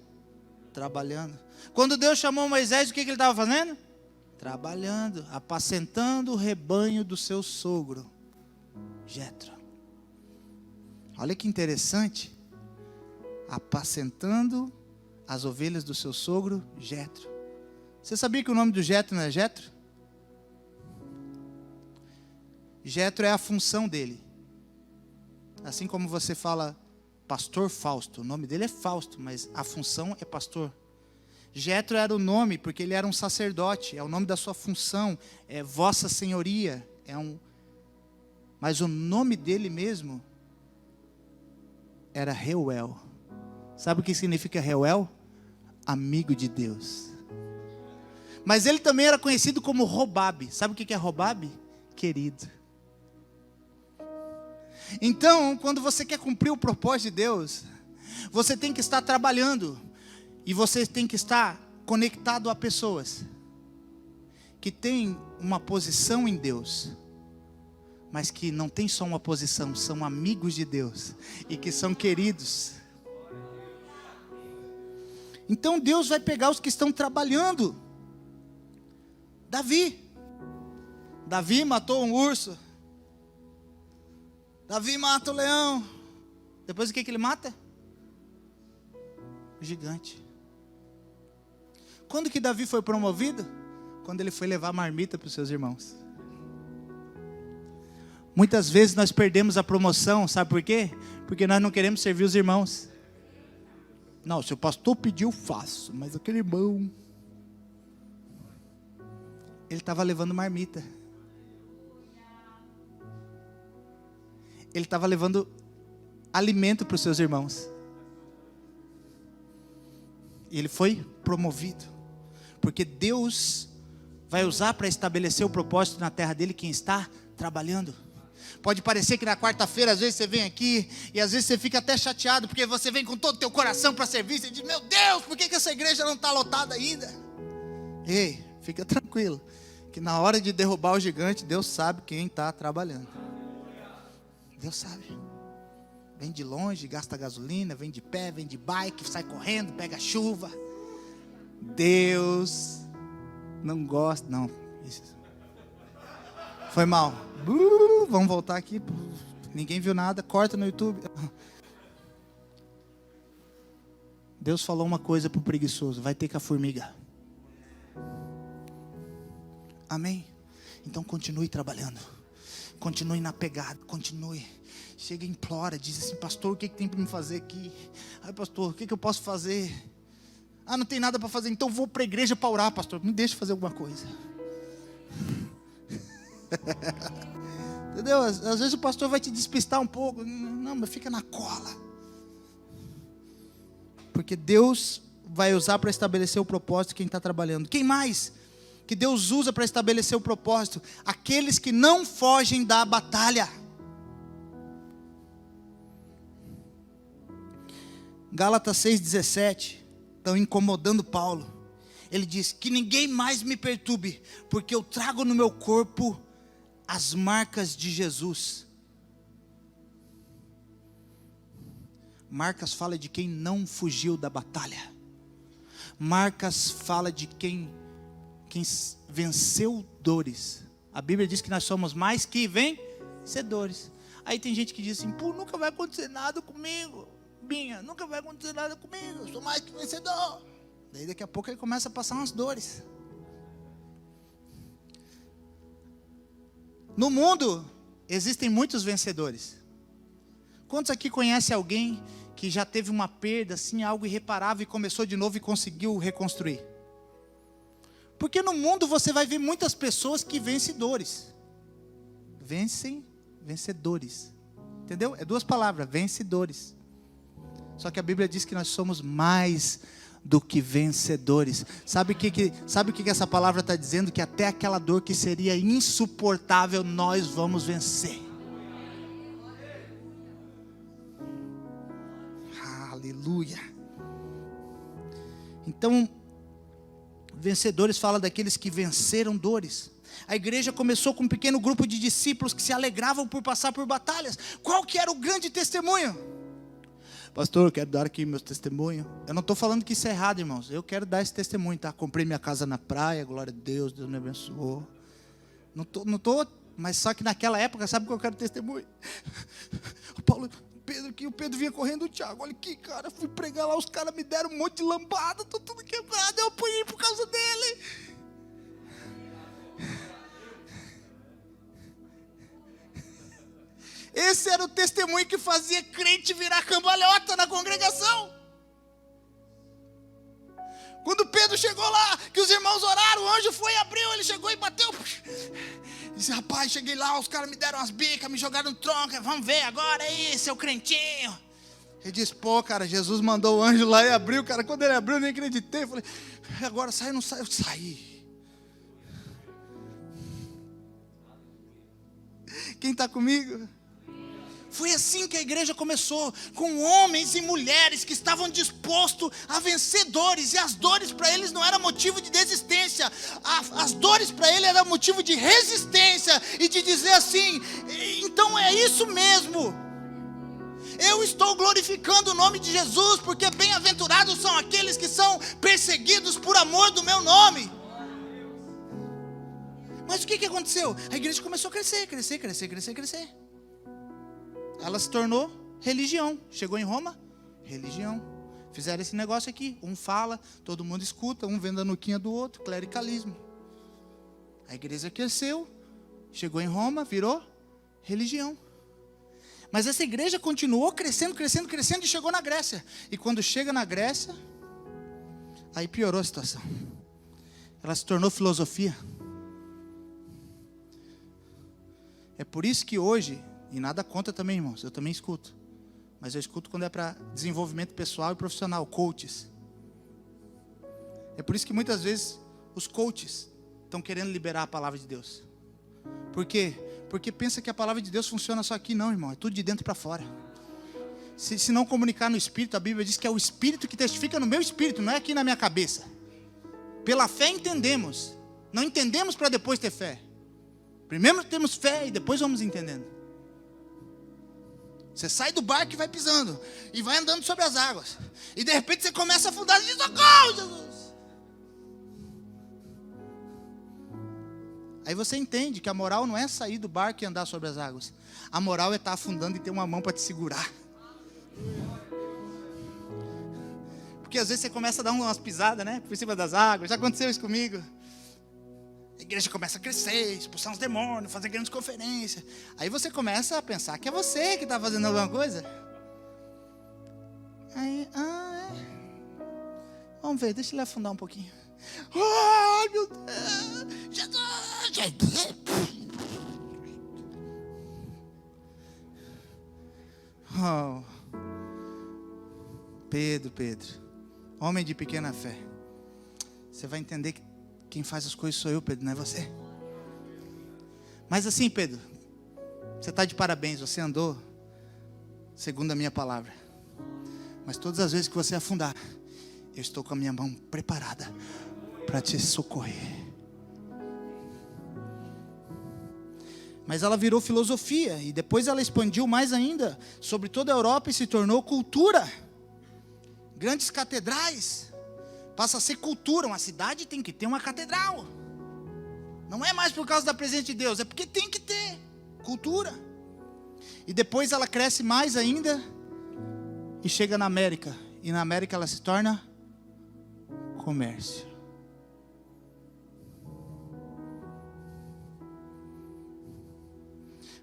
Trabalhando. Quando Deus chamou Moisés, o que ele estava fazendo? Trabalhando, apacentando o rebanho do seu sogro, Jetro. Olha que interessante. Apacentando as ovelhas do seu sogro, Jetro. Você sabia que o nome do Jetro não é Jetro? Jetro é a função dele. Assim como você fala pastor Fausto, o nome dele é Fausto, mas a função é pastor. Jetro era o nome porque ele era um sacerdote, é o nome da sua função, é vossa senhoria, mas o nome dele mesmo era Reuel. Sabe o que significa Reuel? Amigo de Deus. Mas ele também era conhecido como Robabe. Sabe o que é Robabe? Querido. Então, quando você quer cumprir o propósito de Deus, Você tem que estar trabalhando. E você tem que estar conectado a pessoas que têm uma posição em Deus, mas que não tem só uma posição, são amigos de Deus e que são queridos. Então Deus vai pegar os que estão trabalhando. Davi matou um urso. Davi mata o leão. Depois o que ele mata? O gigante. Quando que Davi foi promovido? Quando ele foi levar marmita para os seus irmãos. Muitas vezes nós perdemos a promoção, sabe por quê? Porque nós não queremos servir os irmãos. Não, se o pastor pediu, eu faço. Mas aquele irmão, ele estava levando marmita. Ele estava levando alimento para os seus irmãos. E ele foi promovido. Porque Deus vai usar para estabelecer o propósito na terra dele quem está trabalhando. Pode parecer que na quarta-feira, às vezes você vem aqui, e às vezes você fica até chateado, porque você vem com todo o teu coração para servir, e diz, meu Deus, por que essa igreja não está lotada ainda? Ei, fica tranquilo, que na hora de derrubar o gigante, Deus sabe quem está trabalhando. Deus sabe. Vem de longe, gasta gasolina, vem de pé, vem de bike, sai correndo, pega chuva. Deus não gosta, não. Isso. Foi mal. Vamos voltar aqui. Ninguém viu nada, corta no YouTube. Deus falou uma coisa para o preguiçoso: vai ter com a formiga. Amém? Então continue trabalhando. Continue na pegada, continue. Chega e implora, diz assim, pastor, o que tem para me fazer aqui? Ai, pastor, o que eu posso fazer? Ah, não tem nada para fazer, então vou para a igreja para orar, pastor. Me deixa fazer alguma coisa. Entendeu? Às vezes o pastor vai te despistar um pouco. Não, mas fica na cola. Porque Deus vai usar para estabelecer o propósito quem está trabalhando. Quem mais que Deus usa para estabelecer o propósito? Aqueles que não fogem da batalha. Gálatas 6,17, estão incomodando Paulo. Ele diz, que ninguém mais me perturbe, porque eu trago no meu corpo as marcas de Jesus. Marcas fala de quem não fugiu da batalha. Marcas fala de quem venceu dores. A Bíblia diz que nós somos mais que vencedores. Aí tem gente que diz assim, pô, nunca vai acontecer nada comigo. Binha, nunca vai acontecer nada comigo, eu sou mais que vencedor. Daí daqui a pouco ele começa a passar umas dores. No mundo existem muitos vencedores. Quantos aqui conhecem alguém que já teve uma perda, assim, algo irreparável, e começou de novo e conseguiu reconstruir? Porque no mundo você vai ver muitas pessoas que vencedores. Vencedores. Entendeu? É duas palavras, vencedores. Só que a Bíblia diz que nós somos mais do que vencedores. Sabe o que essa palavra está dizendo? Que até aquela dor que seria insuportável, nós vamos vencer. Aleluia. Então, vencedores fala daqueles que venceram dores. A igreja começou com um pequeno grupo de discípulos que se alegravam por passar por batalhas. Qual que era o grande testemunho? Pastor, eu quero dar aqui meu testemunho. Eu não estou falando que isso é errado, irmãos. Eu quero dar esse testemunho, tá? Comprei minha casa na praia, glória a Deus, Deus me abençoou. Não tô, mas só que naquela época, sabe qual que era o testemunho? O Pedro vinha correndo, o Thiago, olha aqui, cara, fui pregar lá, os caras me deram um monte de lambada, tô tudo quebrado, eu apanhei por causa dele. Esse era o testemunho que fazia crente virar cambalhota na congregação. Quando Pedro chegou lá, que os irmãos oraram, o anjo foi, abriu, ele chegou e bateu. Disse, rapaz, cheguei lá, os caras me deram umas bicas, me jogaram no tronco, vamos ver agora aí, seu crentinho. Ele disse, pô, cara, Jesus mandou o anjo lá e abriu, cara. Quando ele abriu, eu nem acreditei. Eu falei, agora sai, não sai? Eu saí. Quem está comigo? Foi assim que a igreja começou, com homens e mulheres que estavam dispostos a vencer dores, e as dores para eles não eram motivo de desistência, as dores para eles eram motivo de resistência, e de dizer assim: então é isso mesmo, eu estou glorificando o nome de Jesus, porque bem-aventurados são aqueles que são perseguidos por amor do meu nome. Mas o que aconteceu? A igreja começou a crescer. Ela se tornou religião. Chegou em Roma, religião. Fizeram esse negócio aqui. Um fala, todo mundo escuta, um vendo a nuquinha do outro, clericalismo. A igreja cresceu, chegou em Roma, virou religião. Mas essa igreja continuou crescendo e chegou na Grécia. E quando chega na Grécia, aí piorou a situação. Ela se tornou filosofia. É por isso que hoje, e nada contra também, irmãos, eu também escuto. Mas eu escuto quando é para desenvolvimento pessoal e profissional, coaches. É por isso que muitas vezes os coaches estão querendo liberar a palavra de Deus. Por quê? Porque pensa que a palavra de Deus funciona só aqui. Não, irmão, é tudo de dentro para fora. Se não comunicar no Espírito, a Bíblia diz que é o Espírito que testifica no meu Espírito, não é aqui na minha cabeça. Pela fé entendemos. Não entendemos para depois ter fé. Primeiro temos fé e depois vamos entendendo. Você sai do barco e vai pisando, e vai andando sobre as águas, e de repente você começa a afundar e diz: socorro, Jesus! Aí você entende que a moral não é sair do barco e andar sobre as águas. A moral é estar afundando e ter uma mão para te segurar. Porque às vezes você começa a dar umas pisadas, né, por cima das águas. Já aconteceu isso comigo. A igreja começa a crescer, expulsar uns demônios, fazer grandes conferências. Aí você começa a pensar que é você que está fazendo alguma coisa. Aí, vamos ver, deixa ele afundar um pouquinho. Ai, meu Deus, Jesus. Oh, Pedro, homem de pequena fé. Você vai entender que quem faz as coisas sou eu, Pedro, não é você. Mas assim, Pedro, você está de parabéns, você andou segundo a minha palavra. Mas todas as vezes que você afundar, eu estou com a minha mão preparada para te socorrer. Mas ela virou filosofia, e depois ela expandiu mais ainda sobre toda a Europa e se tornou cultura. Grandes catedrais. Passa a ser cultura. Uma cidade tem que ter uma catedral. Não é mais por causa da presença de Deus, é porque tem que ter cultura. E depois ela cresce mais ainda e chega na América. E na América ela se torna comércio.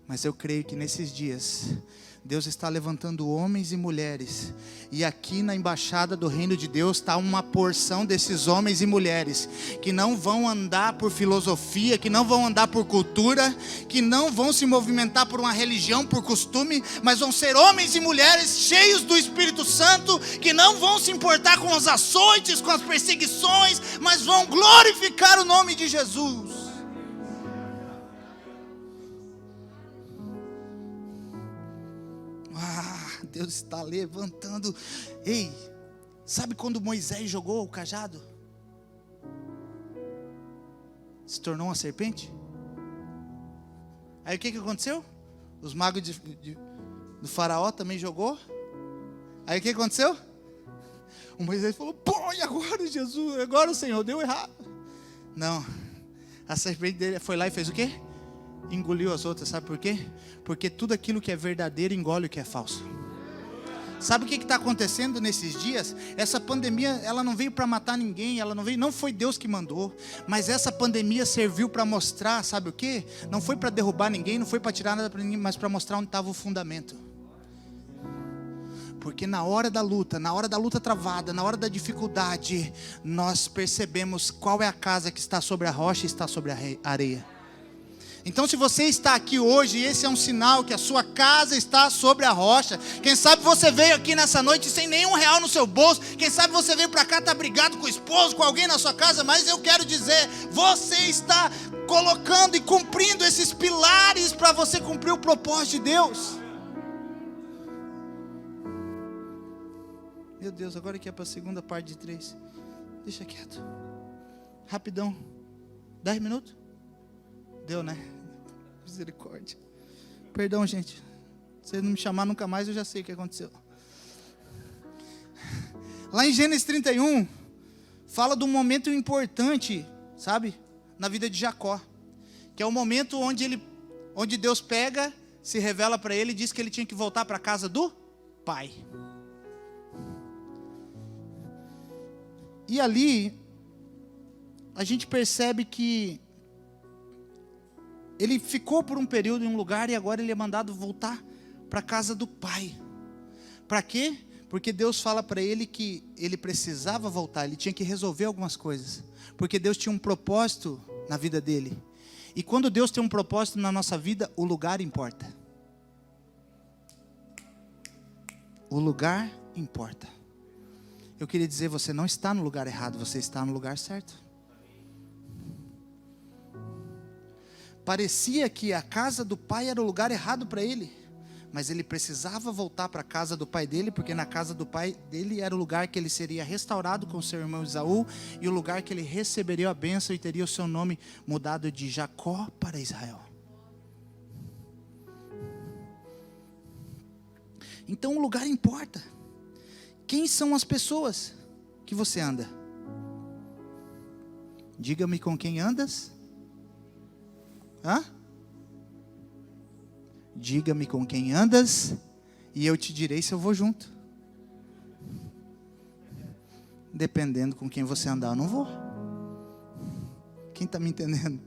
Mas eu creio que nesses dias Deus está levantando homens e mulheres, e aqui na embaixada do reino de Deus está uma porção desses homens e mulheres, que não vão andar por filosofia, que não vão andar por cultura, que não vão se movimentar por uma religião, por costume, mas vão ser homens e mulheres cheios do Espírito Santo, que não vão se importar com os açoites, com as perseguições, mas vão glorificar o nome de Jesus. Deus está levantando. Ei, sabe quando Moisés jogou o cajado? Se tornou uma serpente? Aí o que aconteceu? Os magos do faraó também jogou. Aí o que aconteceu? O Moisés falou: pô, e agora Jesus? Agora o Senhor deu errado. Não, a serpente dele foi lá e fez o quê? Engoliu as outras. Sabe por quê? Porque tudo aquilo que é verdadeiro engole o que é falso. Sabe o que está acontecendo nesses dias? Essa pandemia, ela não veio para matar ninguém, não foi Deus que mandou, mas essa pandemia serviu para mostrar, sabe o quê? Não foi para derrubar ninguém, não foi para tirar nada para ninguém, mas para mostrar onde estava o fundamento. Porque na hora da luta travada, na hora da dificuldade, nós percebemos qual é a casa que está sobre a rocha e está sobre a areia. Então se você está aqui hoje, esse é um sinal que a sua casa está sobre a rocha. Quem sabe você veio aqui nessa noite sem nenhum real no seu bolso. Quem sabe você veio para cá, está brigado com o esposo, com alguém na sua casa. Mas eu quero dizer, você está colocando e cumprindo esses pilares para você cumprir o propósito de Deus. Meu Deus, agora que é para a segunda parte de 3. Deixa quieto. Rapidão. 10 minutos? Deu, né? Misericórdia. Perdão, gente. Se vocês não me chamar nunca mais, eu já sei o que aconteceu. Lá em Gênesis 31, fala de um momento importante, sabe? Na vida de Jacó. Que é o momento onde Deus pega, se revela para ele e diz que ele tinha que voltar para a casa do pai. E ali, a gente percebe que ele ficou por um período em um lugar e agora ele é mandado voltar para a casa do pai. Para quê? Porque Deus fala para ele que ele precisava voltar, ele tinha que resolver algumas coisas. Porque Deus tinha um propósito na vida dele. E quando Deus tem um propósito na nossa vida, o lugar importa. O lugar importa. Eu queria dizer, você não está no lugar errado, você está no lugar certo. Parecia que a casa do pai era o lugar errado para ele, mas ele precisava voltar para a casa do pai dele, porque na casa do pai dele era o lugar que ele seria restaurado com seu irmão Esaú, e o lugar que ele receberia a bênção e teria o seu nome mudado de Jacó para Israel. Então o lugar importa. Quem são as pessoas que você anda? Diga-me com quem andas. Hã? Diga-me com quem andas, e eu te direi se eu vou junto. Dependendo com quem você andar, eu não vou. Quem está me entendendo?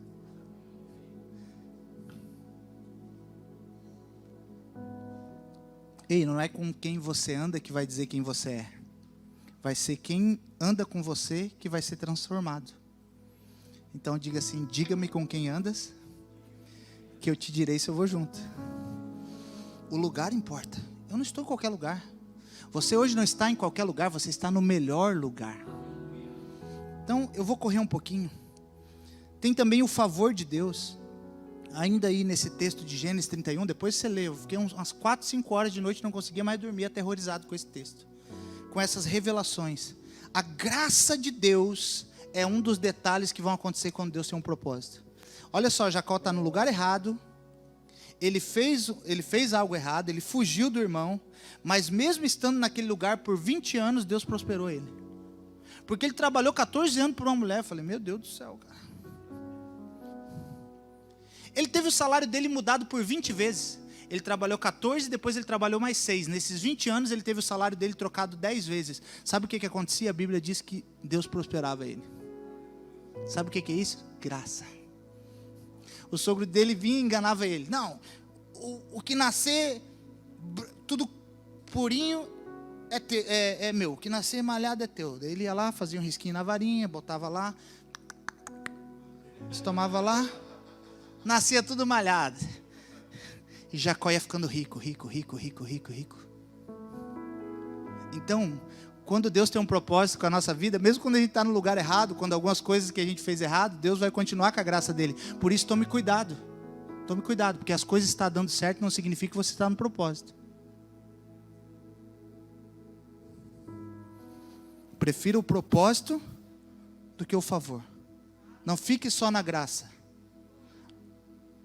Ei, não é com quem você anda que vai dizer quem você é. Vai ser quem anda com você que vai ser transformado. Então diga assim, diga-me com quem andas, que eu te direi se eu vou junto. O lugar importa. Eu não estou em qualquer lugar. Você hoje não está em qualquer lugar, você está no melhor lugar. Então eu vou correr um pouquinho. Tem também o favor de Deus. Ainda aí nesse texto de Gênesis 31, depois você lê, eu fiquei umas 4, 5 horas de noite, não conseguia mais dormir, aterrorizado com esse texto, com essas revelações. A graça de Deus é um dos detalhes que vão acontecer quando Deus tem um propósito. Olha só, Jacó está no lugar errado, ele fez algo errado, ele fugiu do irmão, mas mesmo estando naquele lugar por 20 anos, Deus prosperou ele. Porque ele trabalhou 14 anos por uma mulher. Eu falei, meu Deus do céu, cara. Ele teve o salário dele mudado por 20 vezes. Ele trabalhou 14, depois ele trabalhou mais 6. Nesses 20 anos ele teve o salário dele trocado 10 vezes. Sabe o que acontecia? A Bíblia diz que Deus prosperava ele. Sabe o que é isso? Graça. O sogro dele vinha e enganava ele. Não, o que nascer tudo purinho é meu. O que nascer malhado é teu. Daí ele ia lá, fazia um risquinho na varinha, botava lá, tomava lá, nascia tudo malhado. E Jacó ia ficando rico. Então, quando Deus tem um propósito com a nossa vida, mesmo quando a gente está no lugar errado, quando algumas coisas que a gente fez errado, Deus vai continuar com a graça dele. Por isso, tome cuidado. Tome cuidado, porque as coisas estão dando certo não significa que você está no propósito. Prefira o propósito do que o favor. Não fique só na graça.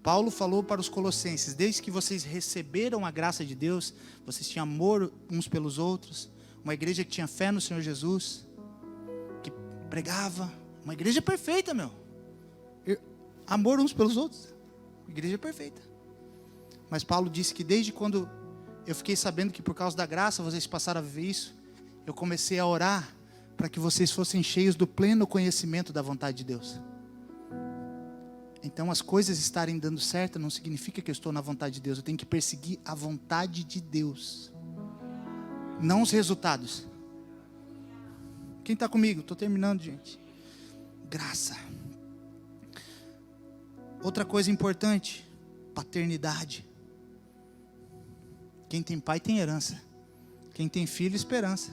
Paulo falou para os colossenses, desde que vocês receberam a graça de Deus, vocês tinham amor uns pelos outros, uma igreja que tinha fé no Senhor Jesus, que pregava, uma igreja perfeita, meu. Amor uns pelos outros, igreja perfeita. Mas Paulo disse que desde quando eu fiquei sabendo que por causa da graça vocês passaram a viver isso, eu comecei a orar para que vocês fossem cheios do pleno conhecimento da vontade de Deus. Então as coisas estarem dando certo não significa que eu estou na vontade de Deus. Eu tenho que perseguir a vontade de Deus, não os resultados. Quem está comigo? Estou terminando, gente. Graça. Outra coisa importante, paternidade. Quem tem pai tem herança. Quem tem filho, esperança.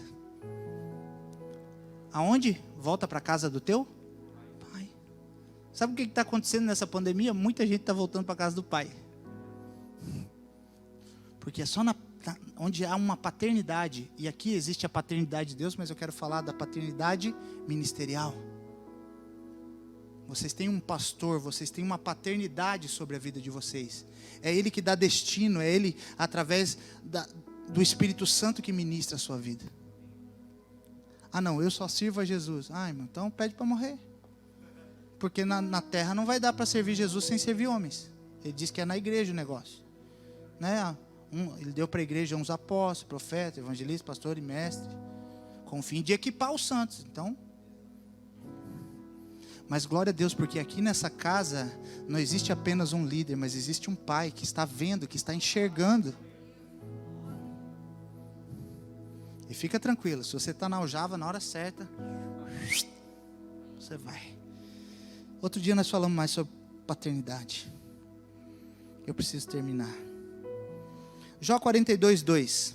Aonde? Volta para a casa do teu pai. Sabe o que está acontecendo nessa pandemia? Muita gente está voltando para a casa do pai. Porque é só na onde há uma paternidade, e aqui existe a paternidade de Deus, mas eu quero falar da paternidade ministerial. Vocês têm um pastor, vocês têm uma paternidade sobre a vida de vocês. É Ele que dá destino, é Ele, através do Espírito Santo, que ministra a sua vida. Ah não, eu só sirvo a Jesus. Ah, irmão, então pede para morrer. Porque na terra não vai dar para servir Jesus sem servir homens. Ele diz que é na igreja o negócio, né? Ele deu para a igreja uns apóstolos, profetas, evangelistas, pastores e mestres, com o fim de equipar os santos. Então, mas glória a Deus, porque aqui nessa casa não existe apenas um líder, mas existe um pai que está vendo, que está enxergando. E fica tranquilo, se você está na aljava, na hora certa, você vai. Outro dia nós falamos mais sobre paternidade. Eu preciso terminar. Jó 42:2.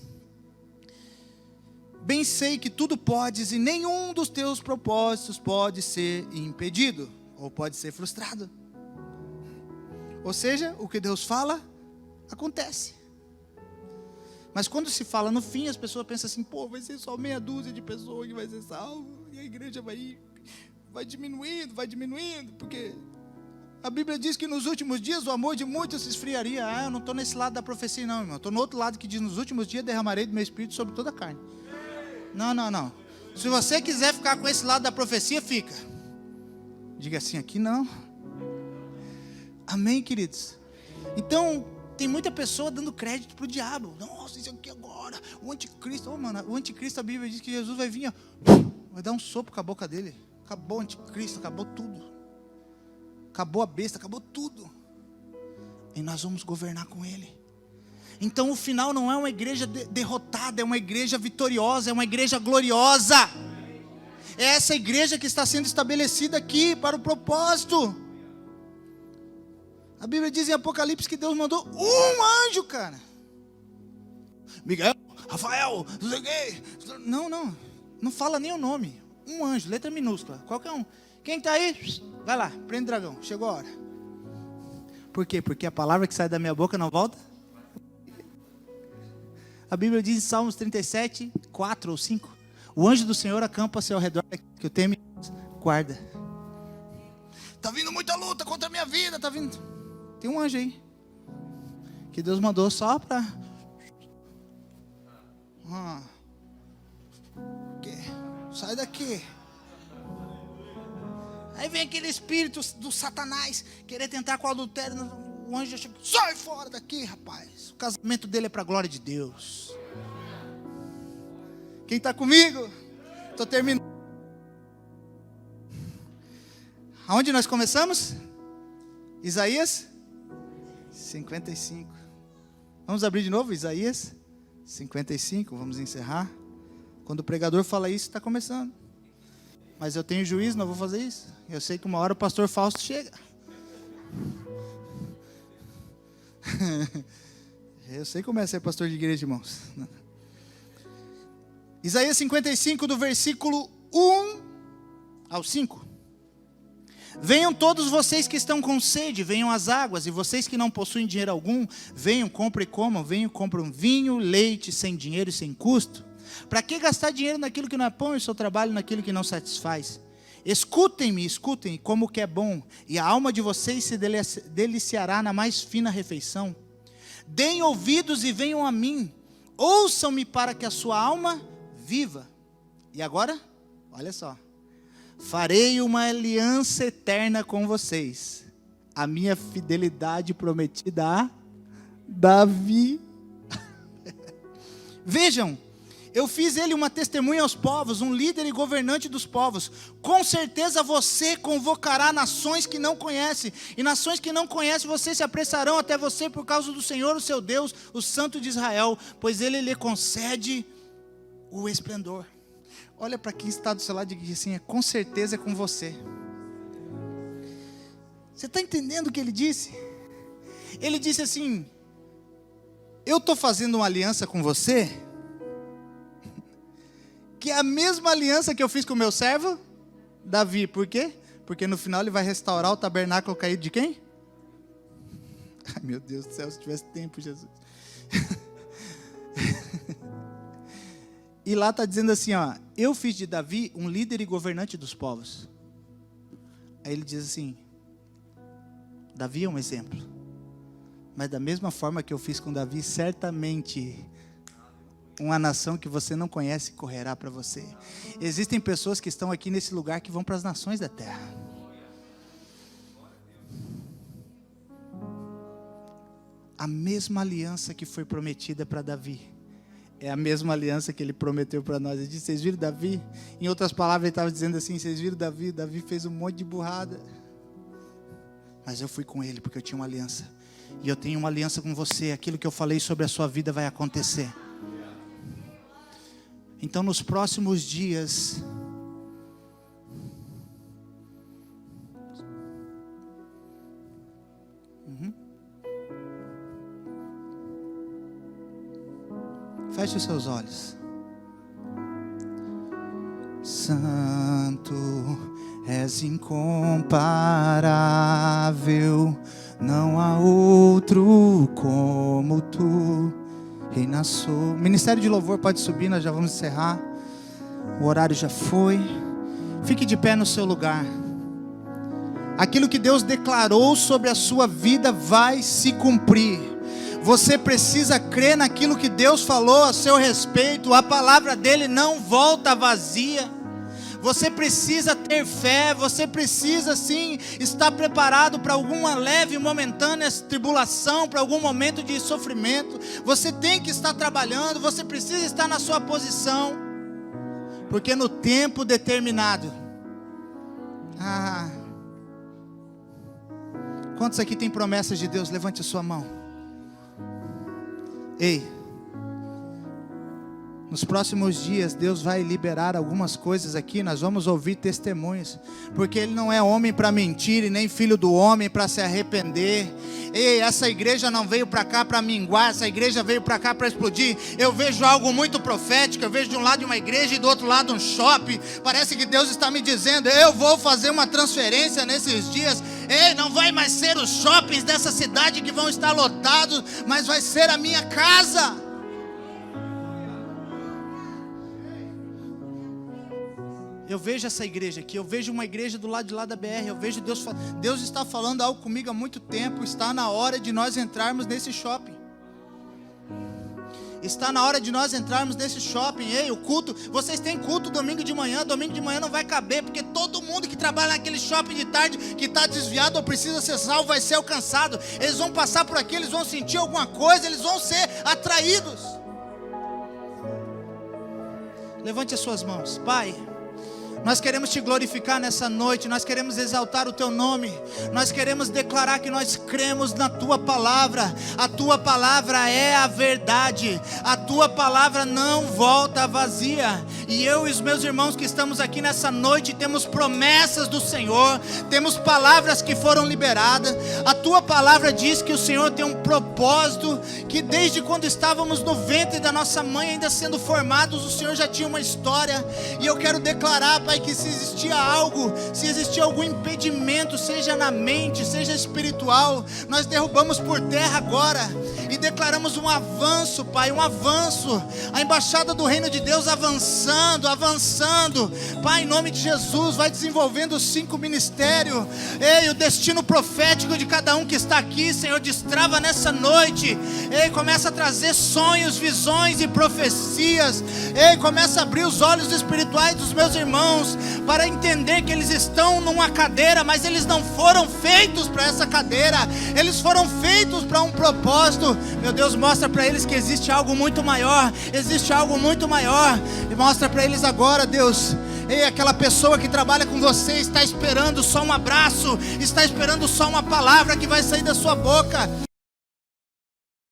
Bem sei que tudo podes e nenhum dos teus propósitos pode ser impedido ou pode ser frustrado. Ou seja, o que Deus fala, acontece. Mas quando se fala no fim, as pessoas pensam assim, pô, vai ser só meia dúzia de pessoas que vai ser salvo, e a igreja vai diminuindo, porque a Bíblia diz que nos últimos dias o amor de muitos se esfriaria. Ah, eu não estou nesse lado da profecia não, irmão, estou no outro lado que diz, nos últimos dias derramarei do meu Espírito sobre toda a carne. Não. Se você quiser ficar com esse lado da profecia, fica. Diga assim, aqui não. Amém, queridos? Então, tem muita pessoa dando crédito para o diabo. Nossa, isso aqui agora, o anticristo. Oh, mano, o anticristo, a Bíblia diz que Jesus vai vir, vai dar um sopro com a boca dele. Acabou o anticristo, acabou tudo. Acabou a besta, acabou tudo. E nós vamos governar com ele. Então o final não é uma igreja derrotada, é uma igreja vitoriosa, é uma igreja gloriosa. É essa igreja que está sendo estabelecida aqui para o propósito. A Bíblia diz em Apocalipse que Deus mandou um anjo, cara. Miguel, Rafael, não fala nem o nome. Um anjo, letra minúscula, qualquer um. Quem está aí? Vai lá, prende o dragão, chegou a hora. Por quê? Porque a palavra que sai da minha boca não volta? A Bíblia diz em Salmos 37, 4 ou 5. O anjo do Senhor acampa-se ao redor que o teme, guarda. Está vindo muita luta contra a minha vida, está vindo. Tem um anjo aí, que Deus mandou só para... Sai daqui. Aí vem aquele espírito do Satanás querer tentar com o adultério. O anjo já chega, sai fora daqui, rapaz. O casamento dele é para a glória de Deus. Quem está comigo? Estou terminando. Aonde nós começamos? Isaías 55. Vamos abrir de novo? Isaías 55. Vamos encerrar. Quando o pregador fala isso, está começando. Mas eu tenho juízo, não vou fazer isso. Eu sei que uma hora o pastor Fausto chega. Eu sei como é ser pastor de igreja, irmãos. Isaías 55, do versículo 1 ao 5. Venham todos vocês que estão com sede, venham às águas, e vocês que não possuem dinheiro algum, venham, comprem e comam, venham, comprem vinho, leite, sem dinheiro e sem custo. Para que gastar dinheiro naquilo que não é pão e seu trabalho naquilo que não satisfaz? Escutem-me, escutem como que é bom, e a alma de vocês se deliciará na mais fina refeição. Deem ouvidos e venham a mim, ouçam-me para que a sua alma viva. E agora, olha só, farei uma aliança eterna com vocês, a minha fidelidade prometida a Davi. Vejam, eu fiz ele uma testemunha aos povos, um líder e governante dos povos. Com certeza você convocará nações que não conhecem. E nações que não conhecem, vocês se apressarão até você por causa do Senhor, o seu Deus, o Santo de Israel. Pois Ele lhe concede o esplendor. Olha para quem está do seu lado e diz assim, com certeza é com você. Você está entendendo o que ele disse? Ele disse assim, eu estou fazendo uma aliança com você, que é a mesma aliança que eu fiz com o meu servo, Davi. Por quê? Porque no final ele vai restaurar o tabernáculo caído de quem? Ai meu Deus do céu, se tivesse tempo, Jesus. E lá está dizendo assim, ó, eu fiz de Davi um líder e governante dos povos. Aí ele diz assim, Davi é um exemplo. Mas da mesma forma que eu fiz com Davi, certamente uma nação que você não conhece correrá para você. Existem pessoas que estão aqui nesse lugar que vão para as nações da terra. A mesma aliança que foi prometida para Davi é a mesma aliança que ele prometeu para nós. Ele disse, vocês viram Davi? Em outras palavras ele estava dizendo assim, vocês viram Davi? Davi fez um monte de burrada. Mas eu fui com ele porque eu tinha uma aliança. E eu tenho uma aliança com você. Aquilo que eu falei sobre a sua vida vai acontecer. Então nos próximos dias, feche os seus olhos. Santo, és incomparável, não há outro como tu. Reina sobre. Ministério de louvor pode subir, nós já vamos encerrar. O horário já foi. Fique de pé no seu lugar. Aquilo que Deus declarou sobre a sua vida vai se cumprir. Você precisa crer naquilo que Deus falou a seu respeito. A palavra dele não volta vazia. Você precisa ter fé, você precisa sim estar preparado para alguma leve, momentânea tribulação, para algum momento de sofrimento. Você tem que estar trabalhando, você precisa estar na sua posição, porque no tempo determinado. Quantos aqui tem promessas de Deus? Levante a sua mão. Ei, nos próximos dias Deus vai liberar algumas coisas aqui. Nós vamos ouvir testemunhos, porque Ele não é homem para mentir e nem filho do homem para se arrepender. Ei, essa igreja não veio para cá para minguar, essa igreja veio para cá para explodir. Eu vejo algo muito profético. Eu vejo de um lado uma igreja e do outro lado um shopping. Parece que Deus está me dizendo, eu vou fazer uma transferência nesses dias. Ei, não vai mais ser os shoppings dessa cidade que vão estar lotados, mas vai ser a minha casa. Eu vejo essa igreja aqui, eu vejo uma igreja do lado de lá da BR, eu vejo Deus está falando algo comigo há muito tempo. Está na hora de nós entrarmos nesse shopping. Está na hora de nós entrarmos nesse shopping. Ei, o culto, vocês têm culto domingo de manhã não vai caber, porque todo mundo que trabalha naquele shopping de tarde, que está desviado ou precisa ser salvo, vai ser alcançado. Eles vão passar por aqui, eles vão sentir alguma coisa, eles vão ser atraídos. Levante as suas mãos. Pai, nós queremos te glorificar nessa noite, nós queremos exaltar o teu nome, nós queremos declarar que nós cremos na tua palavra. A tua palavra é a verdade, a tua palavra não volta vazia. E eu e os meus irmãos que estamos aqui nessa noite temos promessas do Senhor, temos palavras que foram liberadas. A tua palavra diz que o Senhor tem um propósito, que desde quando estávamos no ventre da nossa mãe, ainda sendo formados, o Senhor já tinha uma história. E eu quero declarar, Pai, que se existia algo, se existia algum impedimento, seja na mente, seja espiritual, nós derrubamos por terra agora e declaramos um avanço, Pai, um avanço. A embaixada do reino de Deus avançando, Pai, em nome de Jesus, vai desenvolvendo os 5 ministérios. Ei, o destino profético de cada um que está aqui, Senhor, destrava nessa noite. Ei, começa a trazer sonhos, visões e profecias. Ei, começa a abrir os olhos espirituais dos meus irmãos, para entender que eles estão numa cadeira, mas eles não foram feitos para essa cadeira, eles foram feitos para um propósito. Meu Deus, mostra para eles que existe algo muito maior, existe algo muito maior, e mostra para eles agora, Deus. Ei, aquela pessoa que trabalha com você está esperando só um abraço, está esperando só uma palavra que vai sair da sua boca.